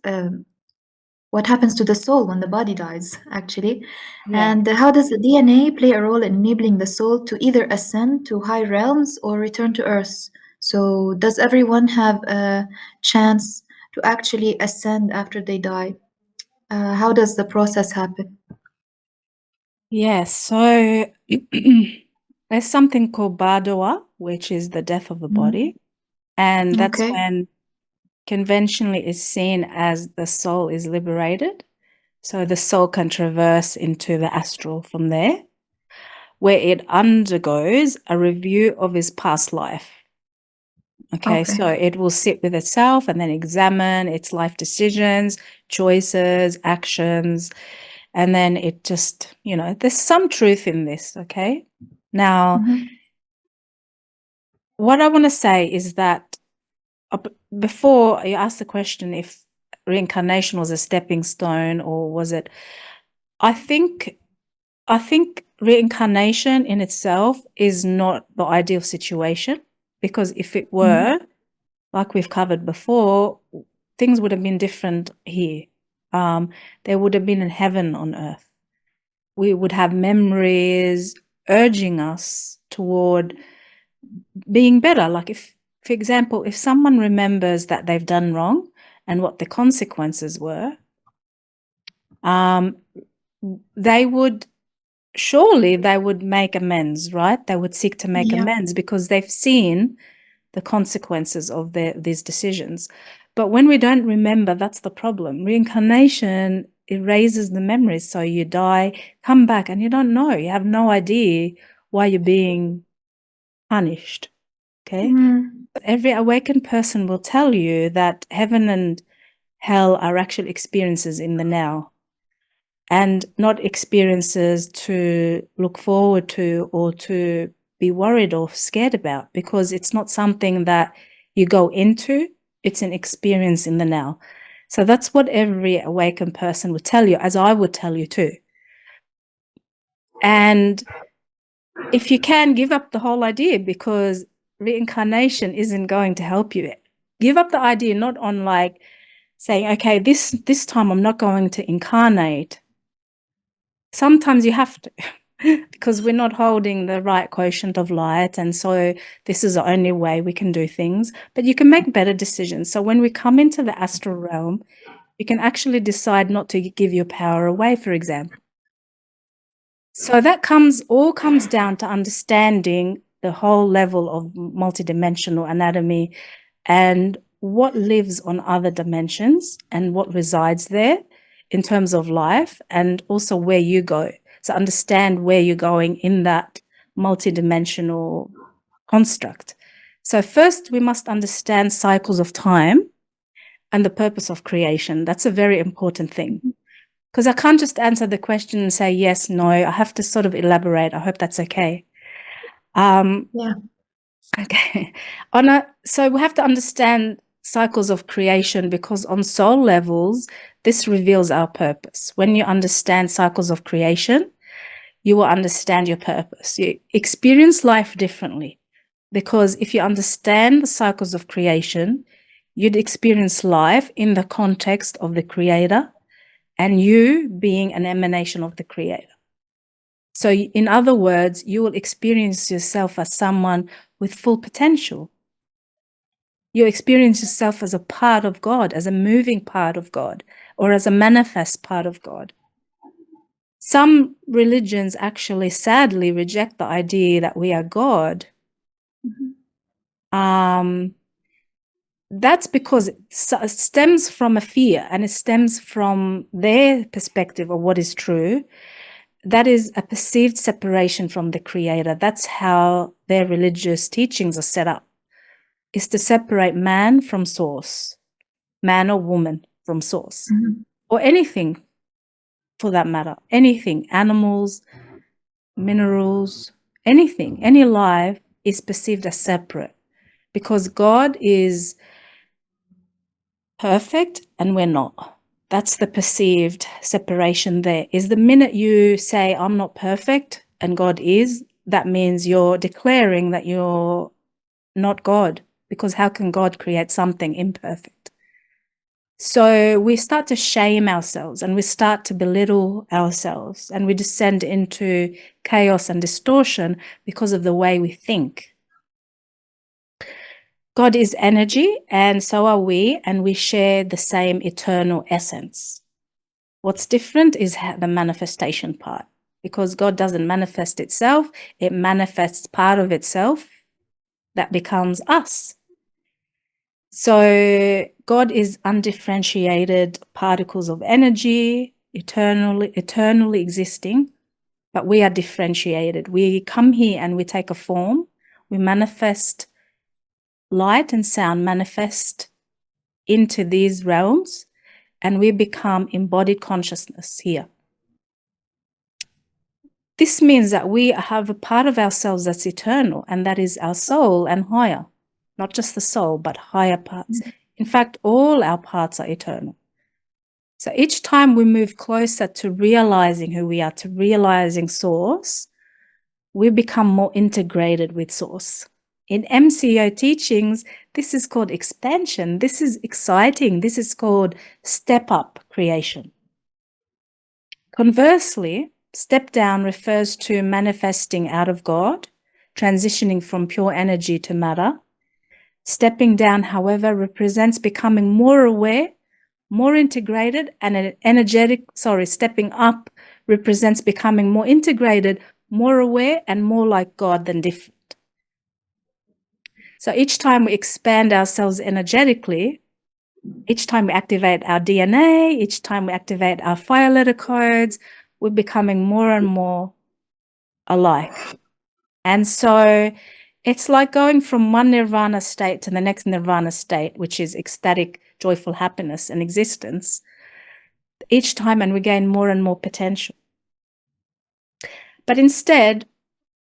What happens to the soul when the body dies, actually? Yeah. And how does the DNA play a role in enabling the soul to either ascend to high realms or return to earth? So, does everyone have a chance to actually ascend after they die? How does the process happen? Yes, so there's something called Badawa, which is the death of the body. And that's Okay. when conventionally is seen as the soul is liberated. So the soul can traverse into the astral from there, where it undergoes a review of its past life. Okay, so it will sit with itself and then examine its life decisions, choices, actions, and then it just, there's some truth in this, okay? Now, what I want to say is that before you asked the question if reincarnation was a stepping stone or was it, I think I think reincarnation in itself is not the ideal situation, because if it were, like we've covered before, things would have been different here. There would have been a heaven on earth. We would have memories urging us toward being better. Like if, for example, if someone remembers that they've done wrong and what the consequences were, they would make amends, right? They would seek to make amends because they've seen the consequences of these decisions. But when we don't remember, that's the problem. Reincarnation erases the memories. So you die, come back, and you don't know. You have no idea why you're being punished. Okay? Every awakened person will tell you that heaven and hell are actual experiences in the now, and not experiences to look forward to or to be worried or scared about, because it's not something that you go into, it's an experience in the now. So that's what every awakened person would tell you, as I would tell you too. And if you can, give up the whole idea, because reincarnation isn't going to help you. Give up the idea, not on like saying, okay, this time I'm not going to incarnate. Sometimes you have to, because we're not holding the right quotient of light, and so this is the only way we can do things. But you can make better decisions. So when we come into the astral realm, you can actually decide not to give your power away, for example. So that all comes down to understanding the whole level of multidimensional anatomy and what lives on other dimensions and what resides there in terms of life, and also where you go. So understand where you're going in that multidimensional construct. So first, we must understand cycles of time and the purpose of creation. That's a very important thing, because I can't just answer the question and say yes, no. I have to sort of elaborate. I hope that's okay. Okay. So we have to understand cycles of creation, because on soul levels, this reveals our purpose. When you understand cycles of creation, you will understand your purpose. You experience life differently, because if you understand the cycles of creation, you'd experience life in the context of the Creator and you being an emanation of the Creator. So in other words, you will experience yourself as someone with full potential. You experience yourself as a part of God, as a moving part of God, or as a manifest part of God. Some religions actually sadly reject the idea that we are God. That's because it stems from a fear, and it stems from their perspective of what is true. That is a perceived separation from the Creator. That's how their religious teachings are set up, is to separate man from source, man or woman from source, or anything for that matter, anything, animals, minerals, anything, any life is perceived as separate, because God is perfect and we're not. That's the perceived separation there. Is the minute you say, I'm not perfect and God is, that means you're declaring that you're not God, because how can God create something imperfect? So we start to shame ourselves and we start to belittle ourselves, and we descend into chaos and distortion because of the way we think. God is energy, and so are we, and we share the same eternal essence. What's different is the manifestation part, because God doesn't manifest itself, it manifests part of itself that becomes us. So God is undifferentiated particles of energy, eternally existing, but we are differentiated. We come here and we take a form, we manifest light and sound, manifest into these realms, and we become embodied consciousness here. This means that we have a part of ourselves that's eternal, and that is our soul and higher. Not just the soul, but higher parts. In fact, all our parts are eternal. So each time we move closer to realizing who we are, to realizing source, we become more integrated with source. In MCO teachings, this is called expansion. This is exciting. This is called step up creation. Conversely, step down refers to manifesting out of God, transitioning from pure energy to matter. Stepping down, however, represents becoming more aware, more integrated, and an energetic, stepping up represents becoming more integrated, more aware, and more like God than different. So each time we expand ourselves energetically, each time we activate our DNA, each time we activate our fire letter codes, we're becoming more and more alike. And so it's like going from one nirvana state to the next nirvana state, which is ecstatic, joyful happiness and existence, each time, and we gain more and more potential. But instead,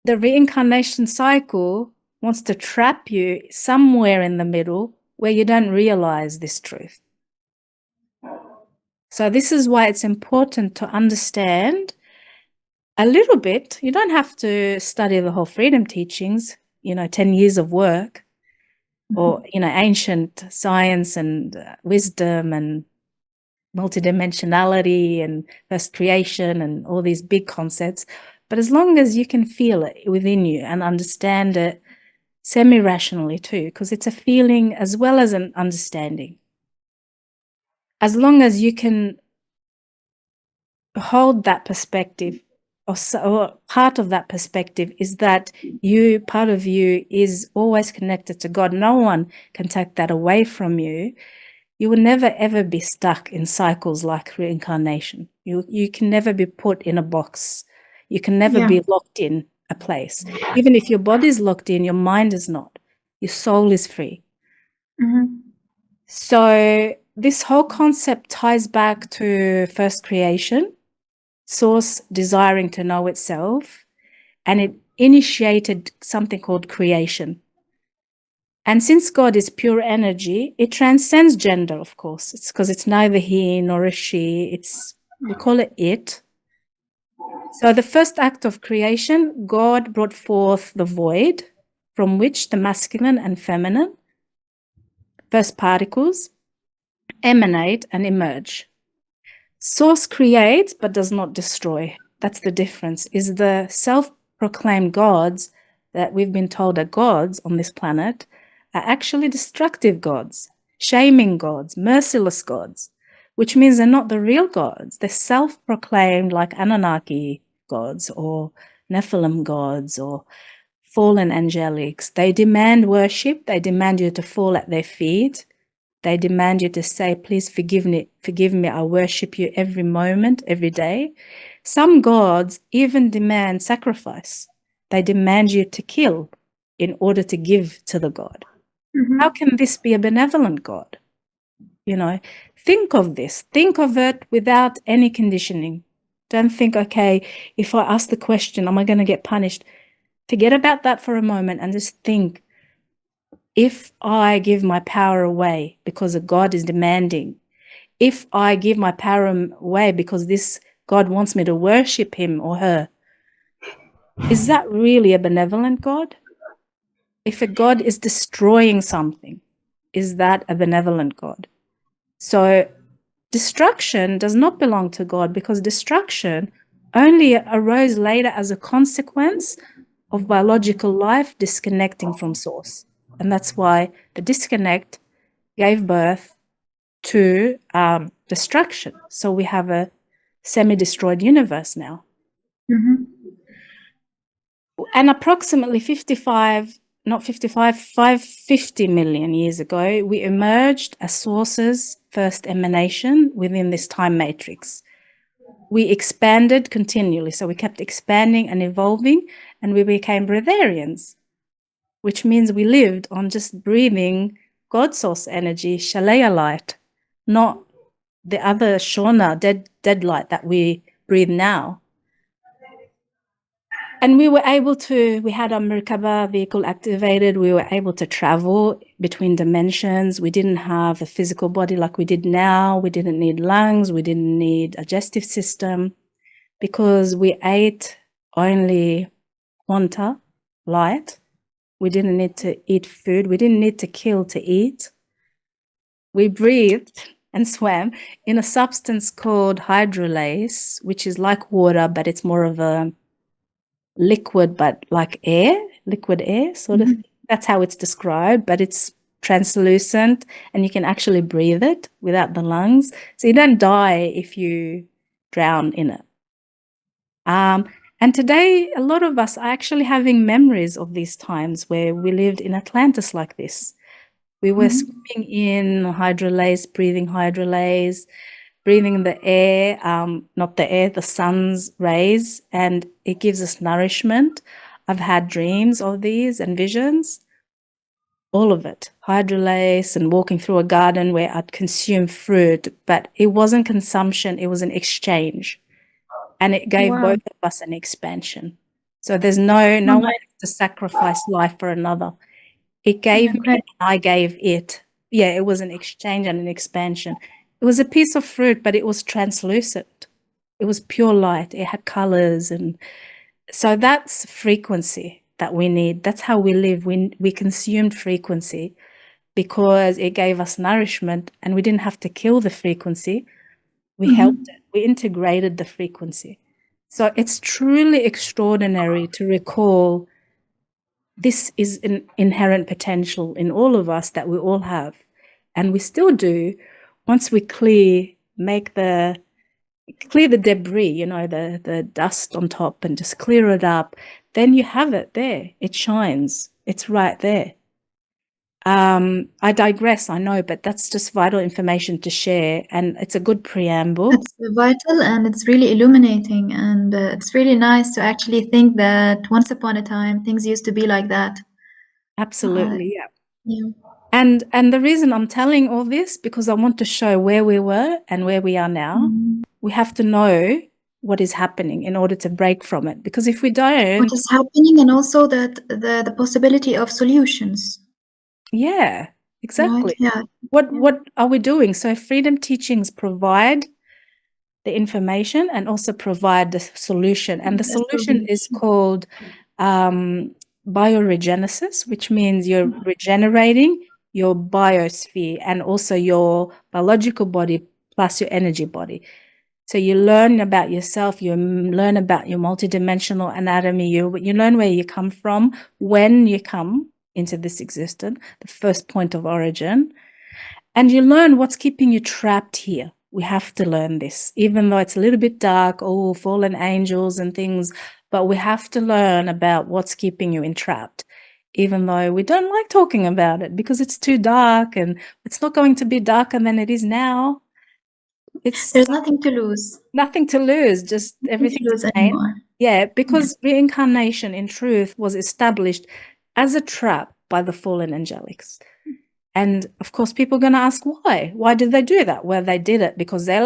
the reincarnation cycle wants to trap you somewhere in the middle where you don't realize this truth. So this is why it's important to understand a little bit. You don't have to study the whole freedom teachings, 10 years of work, or, ancient science and wisdom and multidimensionality and first creation and all these big concepts. But as long as you can feel it within you and understand it semi-rationally too, because it's a feeling as well as an understanding. As long as you can hold that perspective, or part of that perspective is that part of you is always connected to God. No one can take that away from you. You will never ever be stuck in cycles like reincarnation. You can never be put in a box. You can never be locked in a place. Even if your body is locked in, your mind is not. Your soul is free. Mm-hmm. So this whole concept ties back to first creation, source desiring to know itself, and it initiated something called creation. And since God is pure energy, it transcends gender, of course. It's because it's neither he nor a she. We call it it. So the first act of creation, God brought forth the void from which the masculine and feminine, first particles, emanate and emerge. Source creates but does not destroy. That's the difference, is the self-proclaimed gods that we've been told are gods on this planet are actually destructive gods, shaming gods, merciless gods, which means they're not the real gods. They're self-proclaimed like Anunnaki gods or Nephilim gods or fallen angelics. They demand worship. They demand you to fall at their feet. They demand you to say, please forgive me, I worship you every moment, every day. Some gods even demand sacrifice. They demand you to kill in order to give to the god. Mm-hmm. How can this be a benevolent God? Think of this. Think of it without any conditioning. Don't think, okay, if I ask the question, am I going to get punished? Forget about that for a moment and just think, if I give my power away because a God is demanding, if I give my power away because this God wants me to worship him or her, is that really a benevolent God? If a God is destroying something, is that a benevolent God? So destruction does not belong to God, because destruction only arose later as a consequence of biological life disconnecting from source. And that's why the disconnect gave birth to destruction. So we have a semi-destroyed universe now. Mm-hmm. And approximately 550 million years ago, we emerged as source's first emanation within this time matrix. We expanded continually, so we kept expanding and evolving, and we became breatharians, which means we lived on just breathing God source energy, Shalaya light, not the other Shona, dead light that we breathe now. And we were able to, we had our Merkaba vehicle activated. We were able to travel between dimensions. We didn't have a physical body like we did now. We didn't need lungs. We didn't need a digestive system because we ate only quanta, light. We didn't need to eat food. We didn't need to kill to eat. We breathed and swam in a substance called hydrolase, which is like water, but it's more of a liquid, but like air, liquid air sort of thing. That's how it's described, but it's translucent and you can actually breathe it without the lungs. So you don't die if you drown in it. And today, a lot of us are actually having memories of these times where we lived in Atlantis like this. We were swimming in hydrolase, breathing hydrolase, breathing the air, not the air, the sun's rays, and it gives us nourishment. I've had dreams of these and visions, all of it, hydrolase and walking through a garden where I'd consume fruit, but it wasn't consumption, it was an exchange. And it gave both of us an expansion. So there's no one has to sacrifice life for another. It gave me and I gave it. Yeah, it was an exchange and an expansion. It was a piece of fruit, but it was translucent. It was pure light. It had colors. And so that's frequency that we need. That's how we live. We consumed frequency because it gave us nourishment and we didn't have to kill the frequency. We helped it. We integrated the frequency. So it's truly extraordinary to recall this is an inherent potential in all of us that we all have. And we still do once we clear the debris, the dust on top and just clear it up, then you have it there. It shines. It's right there. I digress, I know, but that's just vital information to share, and it's a good preamble. It's vital and it's really illuminating, and it's really nice to actually think that once upon a time things used to be like that. Absolutely, yeah. And the reason I'm telling all this, because I want to show where we were and where we are now. We have to know what is happening in order to break from it, because if we don't... What is happening, and also that the possibility of solutions. Yeah, exactly. Right? Yeah. What are we doing? So freedom teachings provide the information and also provide the solution. And the solution is called bioregenesis, which means you're regenerating your biosphere and also your biological body plus your energy body. So you learn about yourself, you learn about your multidimensional anatomy, you learn where you come from, when you come into this existence, the first point of origin, and you learn what's keeping you trapped here. We have to learn this, even though it's a little bit dark, fallen angels and things, but we have to learn about what's keeping you entrapped, even though we don't like talking about it because it's too dark, and it's not going to be darker than it is now. There's nothing to lose. Nothing to lose, just everything to gain. Anymore. Yeah, because reincarnation in truth was established as a trap by the fallen angelics. And of course, people are going to ask why. Why did they do that? Well, they did it because they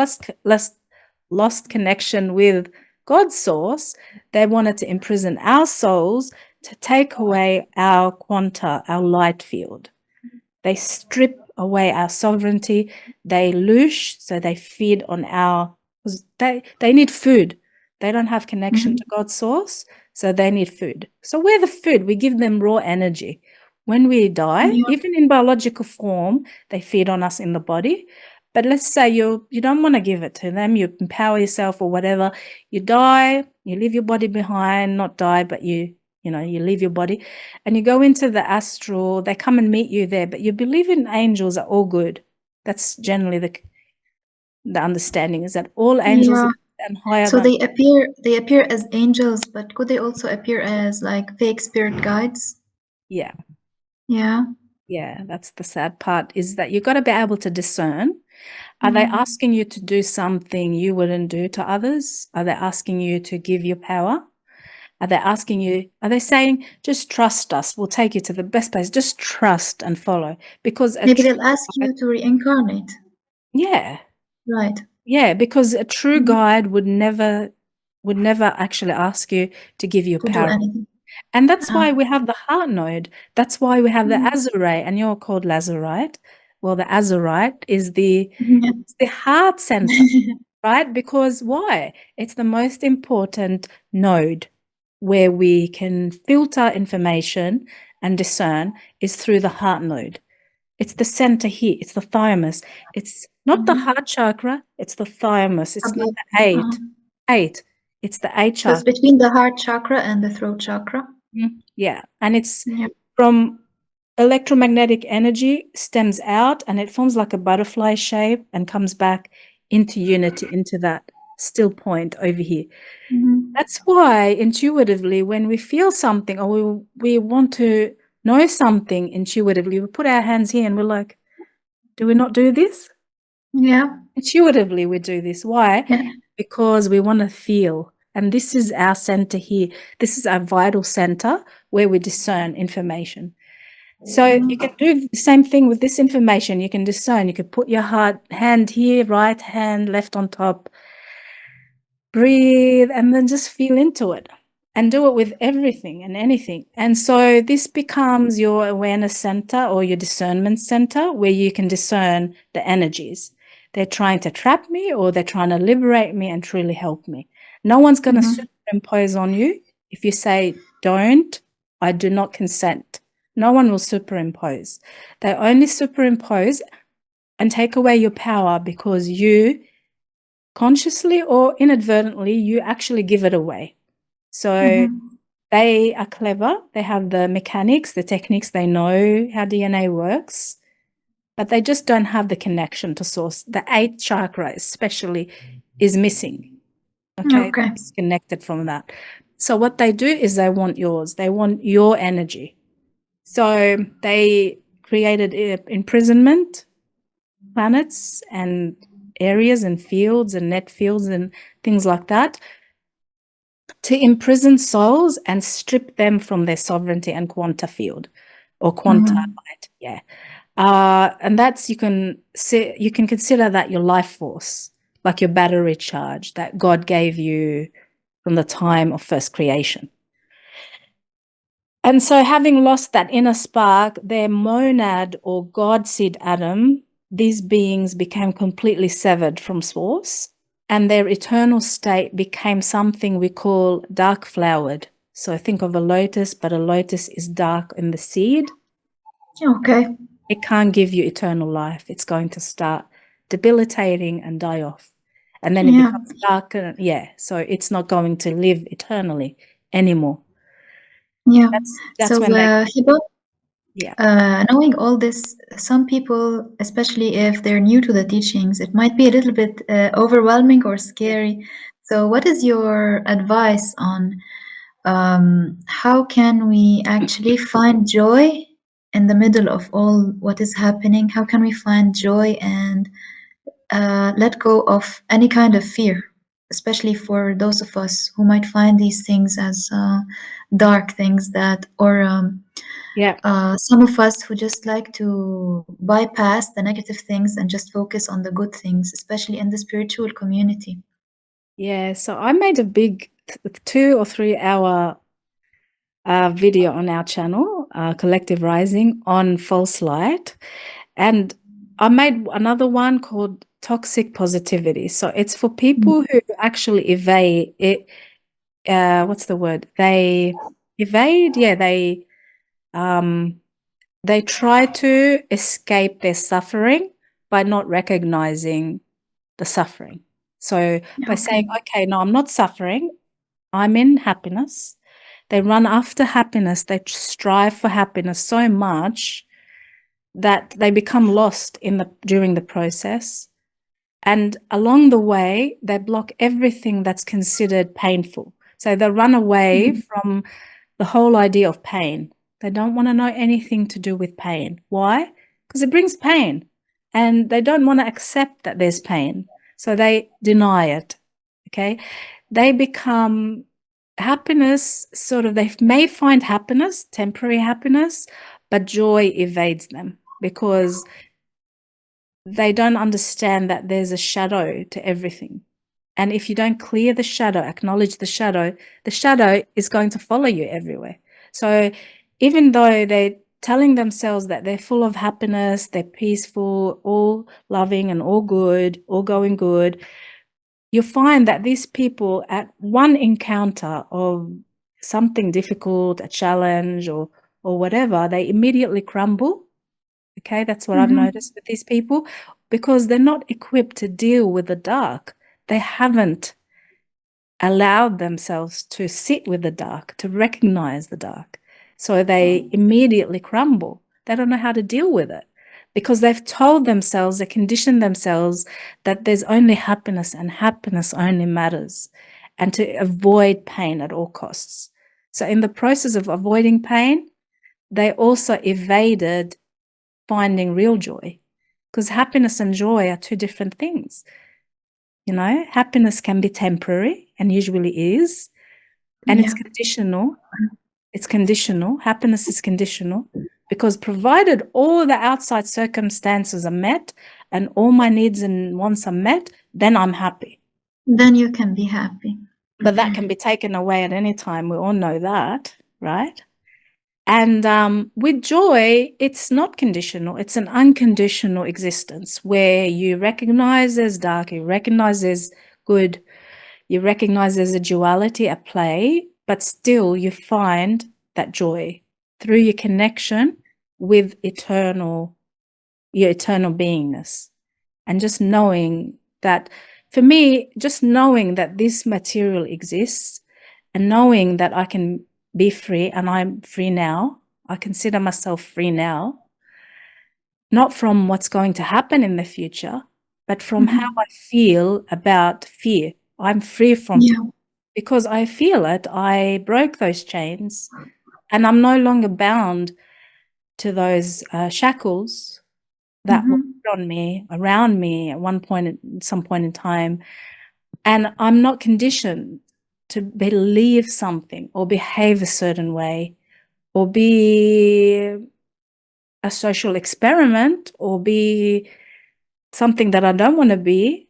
lost connection with God's source. They wanted to imprison our souls to take away our quanta, our light field. They strip away our sovereignty. They loosh, so they feed on our... They need food. They don't have connection to God's source, so they need food. So we're the food. We give them raw energy. When we die, even in biological form, they feed on us in the body. But let's say you don't want to give it to them. You empower yourself or whatever. You die, you leave your body behind, not die, but you leave your body and you go into the astral. They come and meet you there, but you believe in angels are all good. That's generally the understanding, is that all angels and higher. So they appear as angels, but could they also appear as like fake spirit guides? Yeah. Yeah, that's the sad part, is that you've got to be able to discern. Are they asking you to do something you wouldn't do to others? Are they asking you to give your power? Are they saying, just trust us, we'll take you to the best place, just trust and follow? Because maybe they'll ask you to reincarnate. Yeah. Right. Yeah, because a true guide would never would never actually ask you to give your To do power. anything. And that's why we have the heart node. That's why we have the Mhm. azurite, and you're called lazurite. Well, the azurite is Yeah. it's the heart center, right? Because why? It's the most important node where we can filter information and discern is through the heart node. It's the center here. It's the thymus. It's not the heart chakra. It's the thymus. It's not the eight. Eight. It's the eight So it's chakra. between the heart chakra and the throat chakra. Yeah. And it's Yeah. from electromagnetic energy stems out and it forms like a butterfly shape and comes back into unity, into that still point over here. That's why intuitively, when we feel something or we want to know something intuitively, we put our hands here and we're like, do we not do this? Yeah. Intuitively, we do this. Why? Yeah. Because we want to feel. And this is our center here. This is our vital center where we discern information. So you can do the same thing with this information. You can discern. You can put your hand here, right hand, left on top. Breathe and then just feel into it and do it with everything and anything. And so this becomes your awareness center or your discernment center where you can discern the energies. They're trying to trap me or they're trying to liberate me and truly help me. No one's going to superimpose on you. If you say, don't, I do not consent. No one will superimpose. They only superimpose and take away your power because you consciously or inadvertently, you actually give it away. So they are clever. They have the mechanics, the techniques. They know how DNA works, but they just don't have the connection to source. The eighth chakra especially is missing. Okay. Disconnected from that. So what they do is they want yours. They want your energy. So they created imprisonment planets and areas and fields and net fields and things like that to imprison souls and strip them from their sovereignty and quanta field or quanta light. Yeah. And that's, you can consider that your life force, like your battery charge that God gave you from the time of first creation. And so having lost that inner spark, their monad or God seed atom, these beings became completely severed from source and their eternal state became something we call dark flowered. So think of a lotus, but a lotus is dark in the seed. Okay. It can't give you eternal life. It's going to start debilitating and die off. And then it becomes dark. So it's not going to live eternally anymore. Yeah. That's so when they... Yeah. Knowing all this, some people, especially if they're new to the teachings, it might be a little bit overwhelming or scary. So what is your advice on how can we actually find joy in the middle of all what is happening? How can we find joy and let go of any kind of fear, especially for those of us who might find these things as dark things that, or some of us who just like to bypass the negative things and just focus on the good things, especially in the spiritual community. Yeah, so I made a big 2 or 3 hour video on our channel, Collective Rising, on false light. And I made another one called Toxic Positivity. So it's for people who actually evade it. What's the word? They evade. Yeah, they try to escape their suffering by not recognizing the suffering. So by saying, okay, no, I'm not suffering, I'm in happiness. They run after happiness. They strive for happiness so much that they become lost during the process. And along the way, they block everything that's considered painful. So they run away from the whole idea of pain. They don't want to know anything to do with pain. Why? Because it brings pain. And they don't want to accept that there's pain. So they deny it. Okay? They become happiness, they may find happiness, temporary happiness, but joy evades them because they don't understand that there's a shadow to everything. And if you don't clear the shadow, acknowledge the shadow is going to follow you everywhere. So even though they're telling themselves that they're full of happiness, they're peaceful, all loving and all good, all going good, you'll find that these people at one encounter of something difficult, a challenge or whatever, they immediately crumble. Okay, that's what I've noticed with these people, because they're not equipped to deal with the dark. They haven't allowed themselves to sit with the dark, to recognize the dark. So they immediately crumble. They don't know how to deal with it because they've told themselves, they conditioned themselves that there's only happiness and happiness only matters, and to avoid pain at all costs. So in the process of avoiding pain, they also evaded finding real joy, because happiness and joy are two different things. You know, happiness can be temporary and usually is, and it's conditional. It's conditional. Happiness is conditional because provided all the outside circumstances are met and all my needs and wants are met, then I'm happy. Then you can be happy. But that can be taken away at any time. We all know that, right? And with joy, it's not conditional. It's an unconditional existence where you recognize there's dark, you recognize there's good, you recognize there's a duality at play, but still you find that joy through your connection with your eternal beingness. And just knowing that, for me, just knowing that this material exists and knowing that I can be free, and I'm free now. I consider myself free now, not from what's going to happen in the future, but from how I feel about fear. I'm free from fear because I feel it. I broke those chains and I'm no longer bound to those shackles that were put on me, around me at some point in time. And I'm not conditioned to believe something or behave a certain way or be a social experiment or be something that I don't want to be.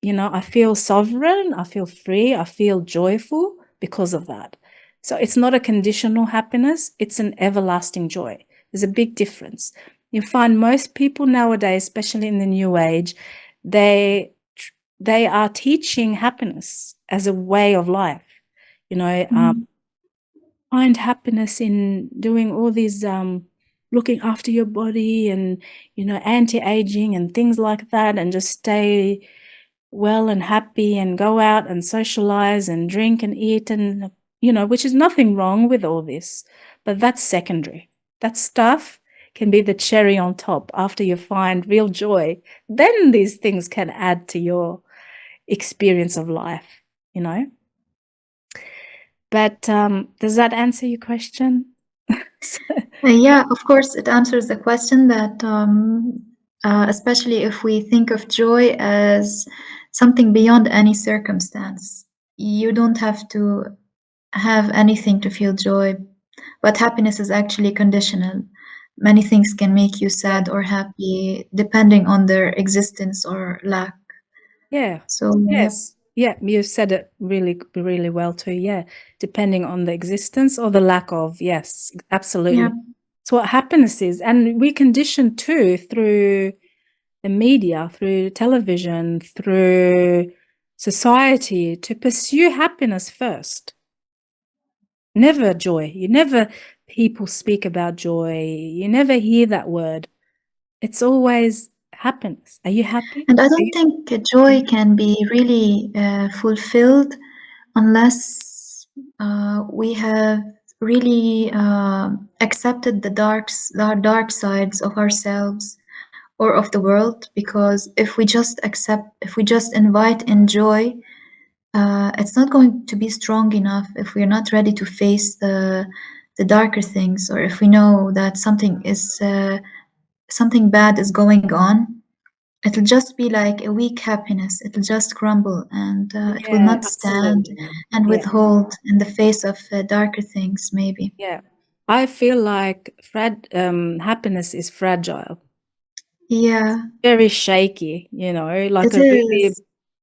You know, I feel sovereign, I feel free, I feel joyful because of that. So it's not a conditional happiness, it's an everlasting joy. There's a big difference. You find most people nowadays, especially in the new age, they are teaching happiness as a way of life. You know, find happiness in doing all these looking after your body and, you know, anti-aging and things like that, and just stay well and happy and go out and socialize and drink and eat and, you know, which is nothing wrong with all this, but that's secondary. That stuff can be the cherry on top after you find real joy. Then these things can add to your experience of life, you know. But does that answer your question? Yeah, of course, it answers the question that especially if we think of joy as something beyond any circumstance. You don't have to have anything to feel joy, but happiness is actually conditional. Many things can make you sad or happy depending on their existence or lack. Yeah. So yes. Yeah, you said it really, really well too. Yeah, depending on the existence or the lack of. Yes, absolutely. yeah. It's what happiness is. And we condition too through the media, through television, through society to pursue happiness first. Never joy. You never people speak about joy. You never hear that word. It's always happiness. Are you happy? And I don't think joy can be really fulfilled unless we have really accepted the dark sides of ourselves or of the world. Because if we just invite in joy, it's not going to be strong enough if we're not ready to face the darker things, or if we know that something bad is going on. It'll just be like a weak happiness. It'll just crumble, and it will not stand and withhold in the face of darker things, maybe. Yeah. I feel like happiness is fragile. Yeah. Very shaky, you know, like It a really is.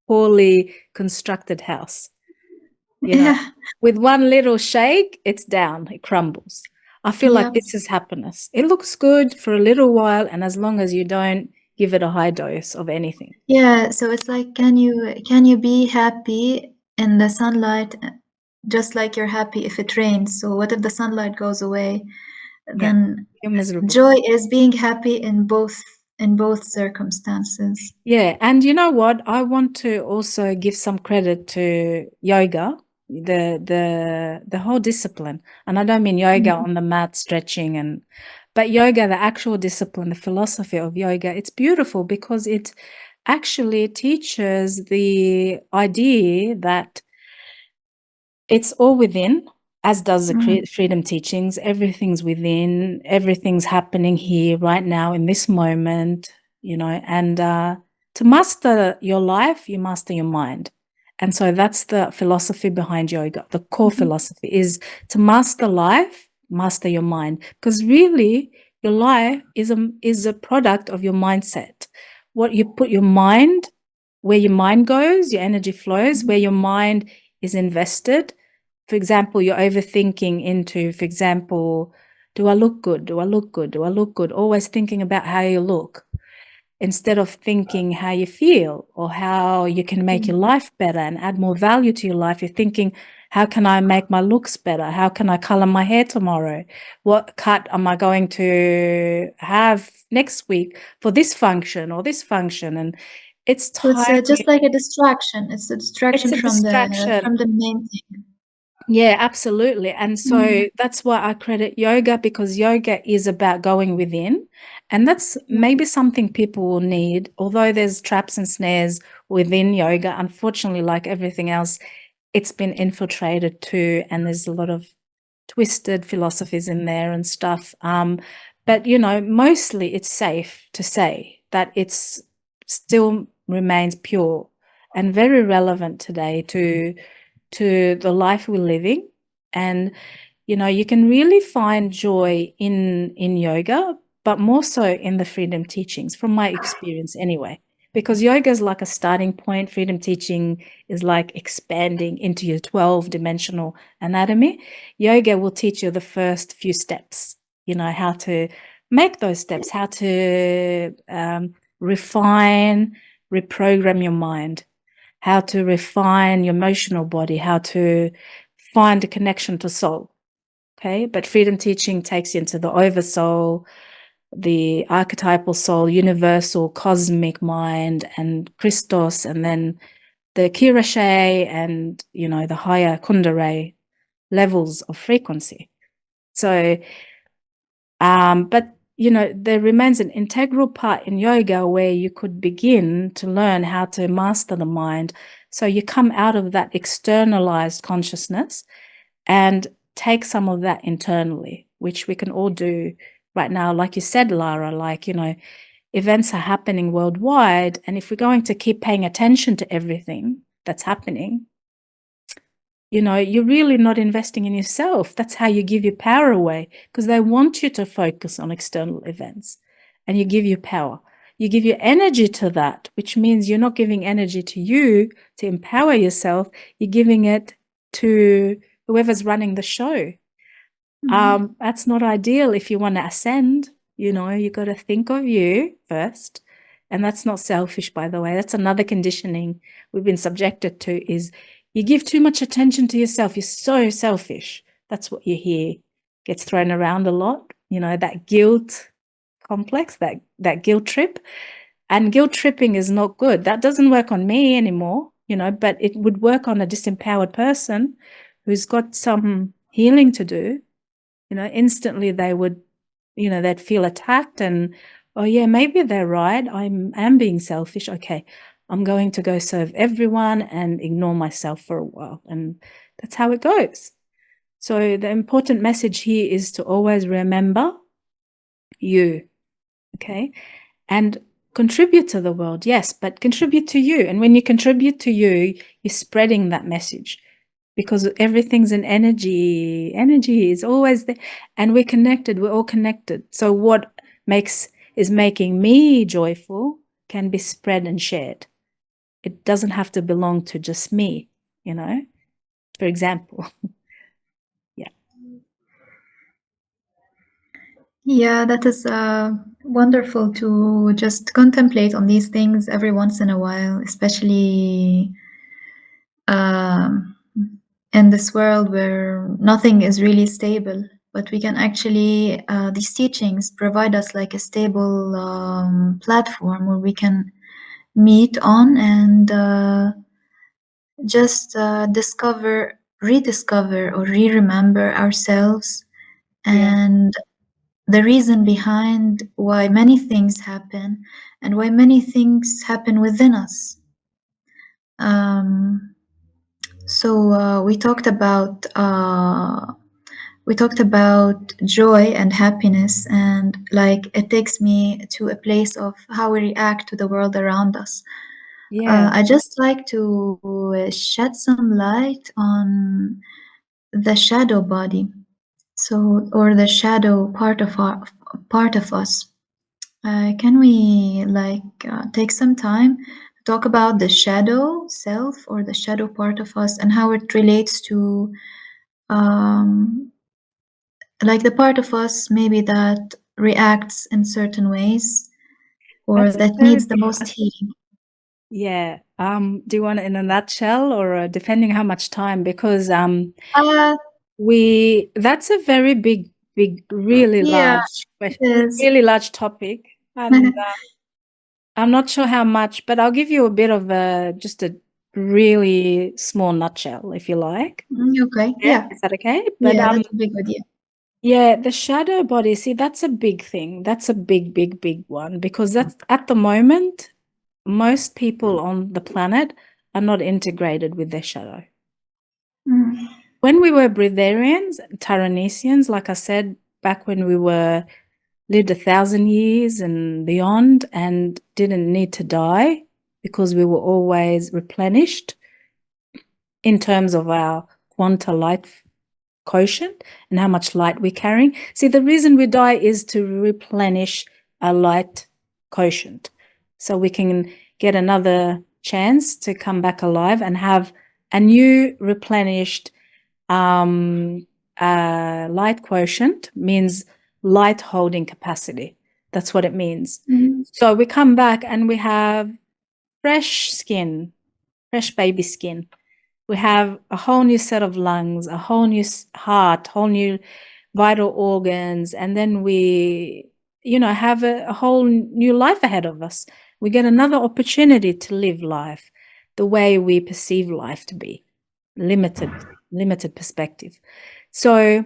poorly constructed house. You know, Yeah. with one little shake, it's down, it crumbles. I feel like Yep. this is happiness. It looks good for a little while, and as long as you don't give it a high dose of anything. Yeah, so it's like, can you be happy in the sunlight just like you're happy if it rains? So what if the sunlight goes away? Then You're miserable. joy is being happy in both circumstances. Yeah, and you know what? I want to also give some credit to yoga, the whole discipline. And I don't mean yoga on the mat stretching but yoga, the actual discipline, the philosophy of yoga, it's beautiful because it actually teaches the idea that it's all within, as does the freedom teachings. Everything's within, everything's happening here right now in this moment, you know, and to master your life, you master your mind. And so that's the philosophy behind yoga. The core philosophy is to master life, master your mind, because really your life is a product of your mindset. What you put your mind, where your mind goes, your energy flows, where your mind is invested. For example, you're overthinking into, for example, do I look good? Do I look good? Do I look good? Always thinking about how you look instead of thinking how you feel or how you can make your life better and add more value to your life. You're thinking, how can I make my looks better? How can I color my hair tomorrow? What cut am I going to have next week for this function or this function? And it's So it's just like a distraction. It's a distraction from the main thing. Yeah, absolutely. And so that's why I credit yoga, because yoga is about going within. And that's maybe something people will need, although there's traps and snares within yoga. Unfortunately, like everything else, it's been infiltrated too. And there's a lot of twisted philosophies in there and stuff. But, you know, mostly it's safe to say that it's still remains pure and very relevant today to the life we're living. And, you know, you can really find joy in yoga, but more so in the freedom teachings, from my experience anyway. Because yoga is like a starting point, freedom teaching is like expanding into your 12-dimensional anatomy. Yoga will teach you the first few steps, you know, how to make those steps, how to refine, reprogram your mind, how to refine your emotional body, how to find a connection to soul. Okay, but freedom teaching takes you into the oversoul, the archetypal soul, universal, cosmic mind, and Christos, and then the Kirashe and, you know, the higher Kundalini levels of frequency. So, but, you know, there remains an integral part in yoga where you could begin to learn how to master the mind. So you come out of that externalized consciousness and take some of that internally, which we can all do right now. Like you said, Lara, like, you know, events are happening worldwide. And if we're going to keep paying attention to everything that's happening, you know, you're really not investing in yourself. That's how you give your power away, because they want you to focus on external events and you give your power. You give your energy to that, which means you're not giving energy to you to empower yourself. You're giving it to whoever's running the show. That's not ideal if you want to ascend. You know, you got to think of you first. And that's not selfish, by the way. That's another conditioning we've been subjected to, is you give too much attention to yourself. You're so selfish. That's what you hear gets thrown around a lot. You know, that guilt complex, that guilt trip. And guilt tripping is not good. That doesn't work on me anymore, you know, but it would work on a disempowered person who's got some healing to do. You know, instantly they would, you know, they'd feel attacked and, oh yeah, maybe they're right. I am being selfish. Okay, I'm going to go serve everyone and ignore myself for a while. And that's how it goes. So the important message here is to always remember you, okay? And contribute to the world, yes, but contribute to you. And when you contribute to you, you're spreading that message, because everything's an energy. Energy is always there, and we're connected. We're all connected. So what is making me joyful can be spread and shared. It doesn't have to belong to just me, you know, for example. Yeah, that is wonderful to just contemplate on these things every once in a while, especially in this world where nothing is really stable. But we can actually, these teachings provide us like a stable platform where we can meet on and just rediscover or re-remember ourselves and the reason behind why many things happen and why many things happen within us. So we talked about joy and happiness, and like it takes me to a place of how we react to the world around us. I just like to shed some light on the shadow body, or the shadow part of us. Can we take some time to talk about the shadow self or the shadow part of us and how it relates to the part of us maybe that reacts in certain ways or that needs the most healing? Yeah. Do you want it in a nutshell or depending how much time? Because that's a very big, really large question, really large topic. And I'm not sure how much, but I'll give you a bit of just a really small nutshell, if you like. Okay. Yeah. Is that okay? But that's a big idea. Yeah, the shadow body, see, that's a big thing. That's a big, big, big one, because that's at the moment, most people on the planet are not integrated with their shadow. When we were breatharians, Taranesians, like I said, back when we lived 1,000 years and beyond and didn't need to die because we were always replenished in terms of our quanta light quotient and how much light we're carrying. See, the reason we die is to replenish our light quotient so we can get another chance to come back alive and have a new replenished light quotient. Means light holding capacity. That's what it means. So we come back and we have fresh skin, fresh baby skin. We have a whole new set of lungs, a whole new heart, whole new vital organs, and then we, have a whole new life ahead of us. We get another opportunity to live life the way we perceive life to be, limited perspective. So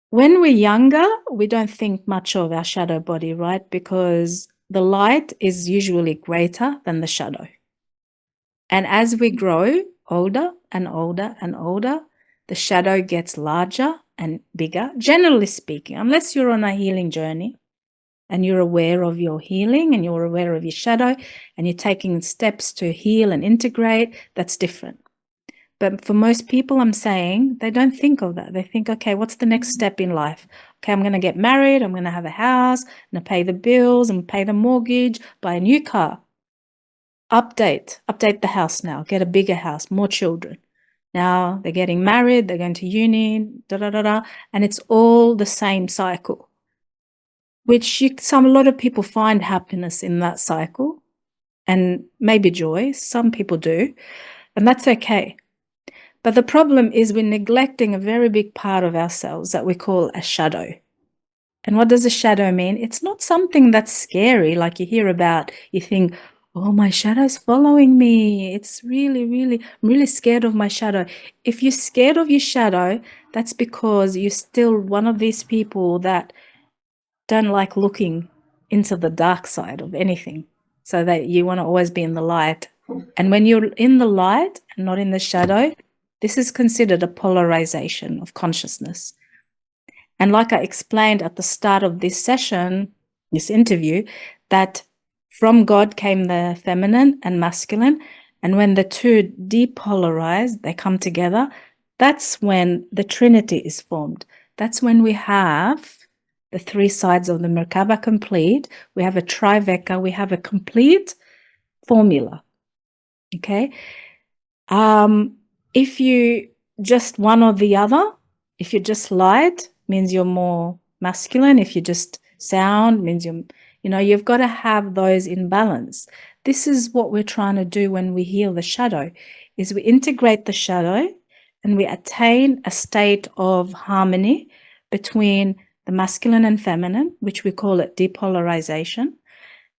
when we're younger, we don't think much of our shadow body, right? Because the light is usually greater than the shadow. And as we grow older and older and older, the shadow gets larger and bigger, generally speaking, unless you're on a healing journey and you're aware of your healing and you're aware of your shadow and you're taking steps to heal and integrate, that's different. But for most people, I'm saying they don't think of that. They think, okay, what's the next step in life? Okay, I'm going to get married. I'm going to have a house. I'm going to pay the bills and pay the mortgage, buy a new car. Update the house now, get a bigger house, more children. Now they're getting married, they're going to uni, and it's all the same cycle, which a lot of people find happiness in that cycle and maybe joy. Some people do, and that's okay. But the problem is we're neglecting a very big part of ourselves that we call a shadow. And what does a shadow mean? It's not something that's scary, like you hear about, you think, oh, my shadow's following me. It's I'm really scared of my shadow. If you're scared of your shadow, that's because you're still one of these people that don't like looking into the dark side of anything, so that you want to always be in the light. And when you're in the light and not in the shadow, this is considered a polarization of consciousness. And like I explained at the start of this session, this interview, that from God came the feminine and masculine. And when the two depolarize, they come together, that's when the Trinity is formed. That's when we have the three sides of the Merkaba complete. We have a trivecca. We have a complete formula. Okay. If you just one or the other, if you're just light, means you're more masculine. If you're just sound, means you've got to have those in balance. This is what we're trying to do when we heal the shadow, is we integrate the shadow and we attain a state of harmony between the masculine and feminine, which we call it depolarization.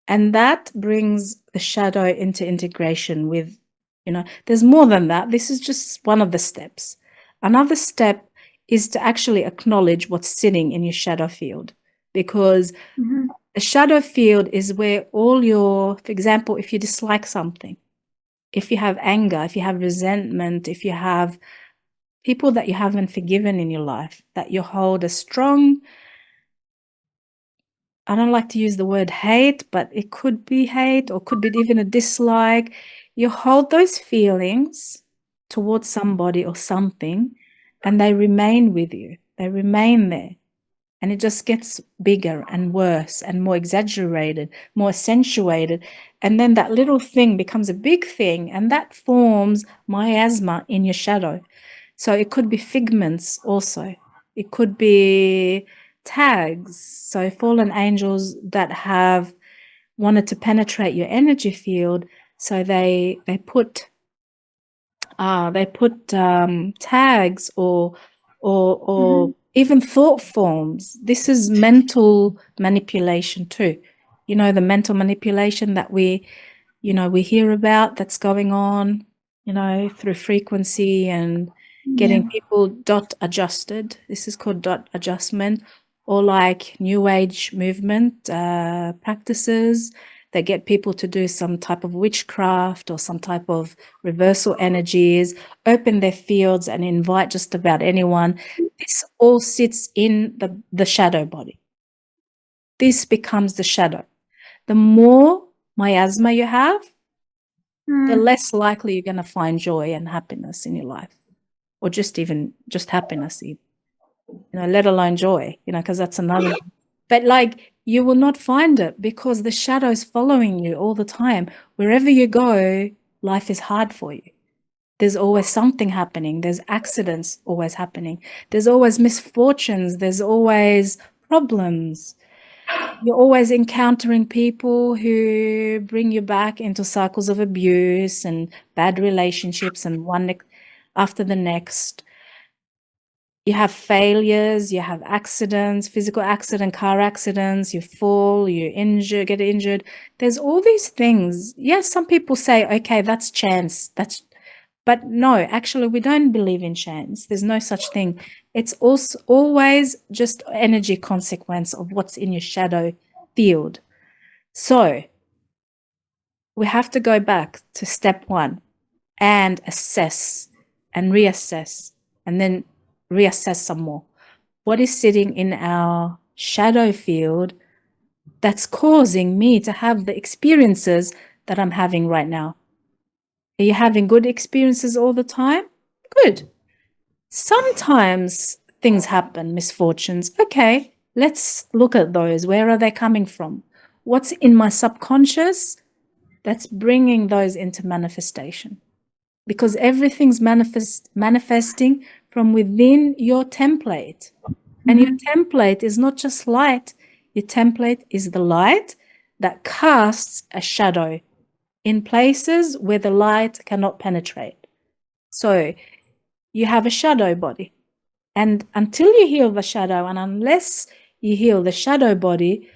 And that brings the shadow into integration with, there's more than that. This is just one of the steps. Another step is to actually acknowledge what's sitting in your shadow field, because the shadow field is where all your, for example, if you dislike something, if you have anger, if you have resentment, if you have people that you haven't forgiven in your life, that you hold a strong, I don't like to use the word hate, but it could be hate or could be even a dislike. You hold those feelings towards somebody or something, and they remain with you. They remain there. And it just gets bigger and worse and more exaggerated, more accentuated. And then that little thing becomes a big thing, and that forms miasma in your shadow. So it could be figments also. It could be tags. So fallen angels that have wanted to penetrate your energy field. So they put tags or even thought forms. This is mental manipulation too. The mental manipulation that we hear about that's going on, through frequency and getting people dot adjusted. This is called dot adjustment, or like New Age movement practices that get people to do some type of witchcraft or some type of reversal energies, open their fields and invite just about anyone. This all sits in the shadow body. This becomes the shadow. The more miasma you have, the less likely you're going to find joy and happiness in your life, or just happiness, let alone joy, because that's another. But you will not find it because the shadow is following you all the time. Wherever you go, life is hard for you. There's always something happening. There's accidents always happening. There's always misfortunes. There's always problems. You're always encountering people who bring you back into cycles of abuse and bad relationships, and one after the next. You have failures, you have accidents, physical accident, car accidents, you fall, you get injured. There's all these things. Yes, some people say, okay, that's chance. But no, actually, we don't believe in chance. There's no such thing. It's also always just energy consequence of what's in your shadow field. So we have to go back to step one and assess and reassess, and then reassess some more. What is sitting in our shadow field that's causing me to have the experiences that I'm having right now? Are you having good experiences all the time? Good. Sometimes things happen, misfortunes. Okay, let's look at those. Where are they coming from? What's in my subconscious that's bringing those into manifestation? Because everything's manifesting from within your template. And your template is not just light. Your template is the light that casts a shadow in places where the light cannot penetrate. So you have a shadow body. And until you heal the shadow, and unless you heal the shadow body,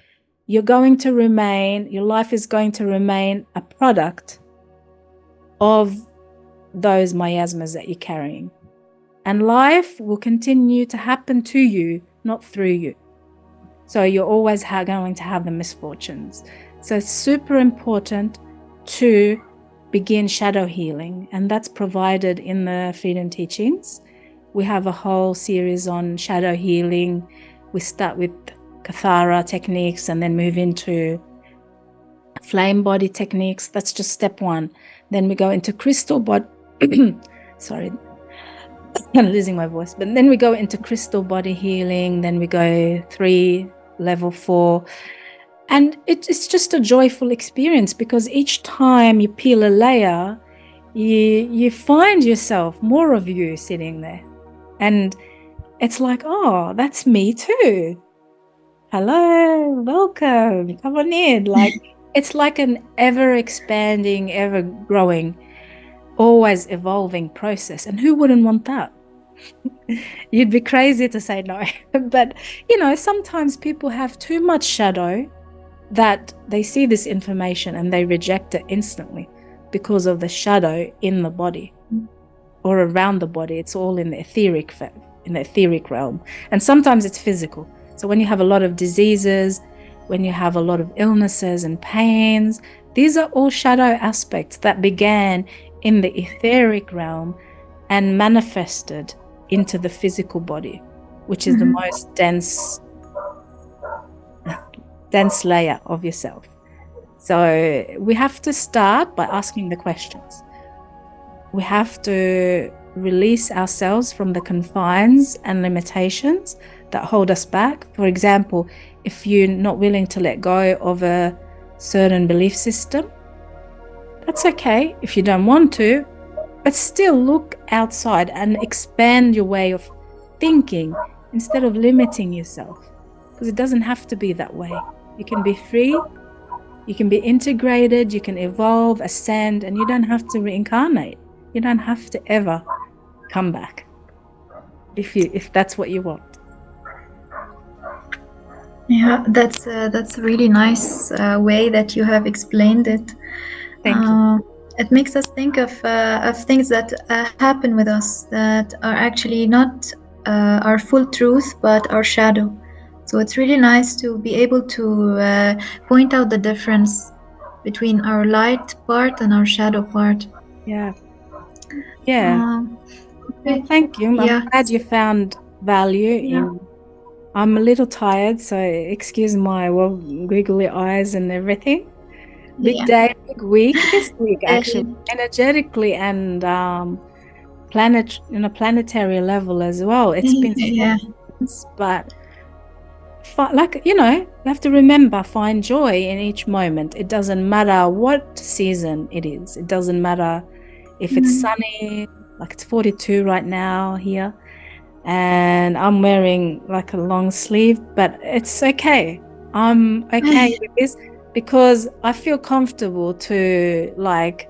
your life is going to remain a product of those miasmas that you're carrying. And life will continue to happen to you, not through you. So you're always going to have the misfortunes. So it's super important to begin shadow healing, and that's provided in the Freedom Teachings. We have a whole series on shadow healing. We start with Kathara techniques and then move into flame body techniques. That's just step one. Then we go into crystal body. Sorry, I'm losing my voice. But then we go into crystal body healing. Then we go 3, level 4. And it's just a joyful experience, because each time you peel a layer, you find yourself, more of you sitting there. And it's like, oh, that's me too. Hello, welcome, come on in. Like, it's like an ever expanding, ever growing, always evolving process. And who wouldn't want that? You'd be crazy to say no. But, sometimes people have too much shadow that they see this information and they reject it instantly because of the shadow in the body or around the body. It's all in the etheric realm. And sometimes it's physical. So when you have a lot of diseases, when you have a lot of illnesses and pains, these are all shadow aspects that began in the etheric realm and manifested into the physical body, which is the most dense layer of yourself. So we have to start by asking the questions. We have to release ourselves from the confines and limitations that hold us back. For example, if you're not willing to let go of a certain belief system, that's okay if you don't want to, but still look outside and expand your way of thinking instead of limiting yourself, because it doesn't have to be that way. You can be free, you can be integrated, you can evolve, ascend, and you don't have to reincarnate. You don't have to ever come back if that's what you want. Yeah, that's a really nice way that you have explained it. Thank you. It makes us think of things that happen with us that are actually not our full truth, but our shadow. So it's really nice to be able to point out the difference between our light part and our shadow part. Yeah. Okay. Thank you. I'm glad you found value in. I'm a little tired, so excuse my googly eyes and everything. Big day, big week this week, actually, energetically and planetary level as well. It's been but you have to remember, find joy in each moment. It doesn't matter what season it is. It doesn't matter if it's sunny, like it's 42 right now here, and I'm wearing like a long sleeve, but it's okay. I'm okay with this because I feel comfortable to like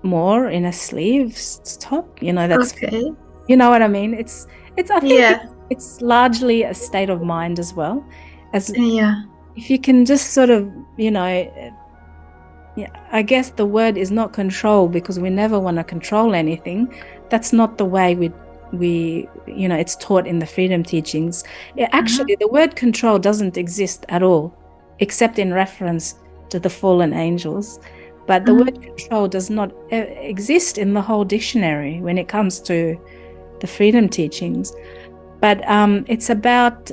more in a sleeves top. That's okay. You know what I mean? It's I think it's largely a state of mind as well. If you can just sort of, I guess the word is not control, because we never want to control anything. That's not the way we it's taught in the freedom teachings. Actually, the word control doesn't exist at all, except in reference to the fallen angels. But the word control does not exist in the whole dictionary when it comes to the freedom teachings. But it's about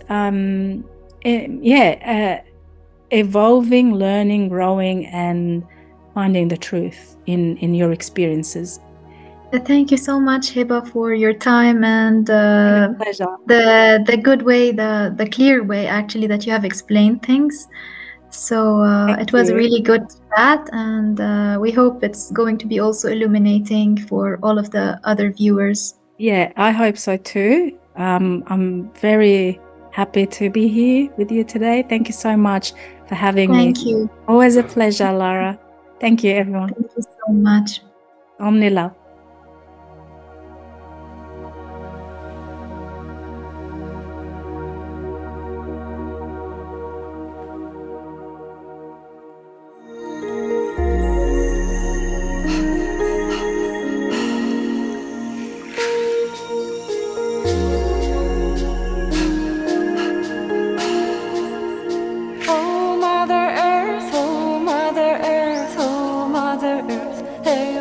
evolving, learning, growing, and finding the truth in your experiences. Thank you so much, Heba, for your time and pleasure. The good way, the clear way, actually, that you have explained things. So it was a really good chat, and we hope it's going to be also illuminating for all of the other viewers. Yeah, I hope so too. I'm very happy to be here with you today. Thank you so much for having me. Thank you. Always a pleasure, Lara. Thank you, everyone. Thank you so much. Omni love. Hey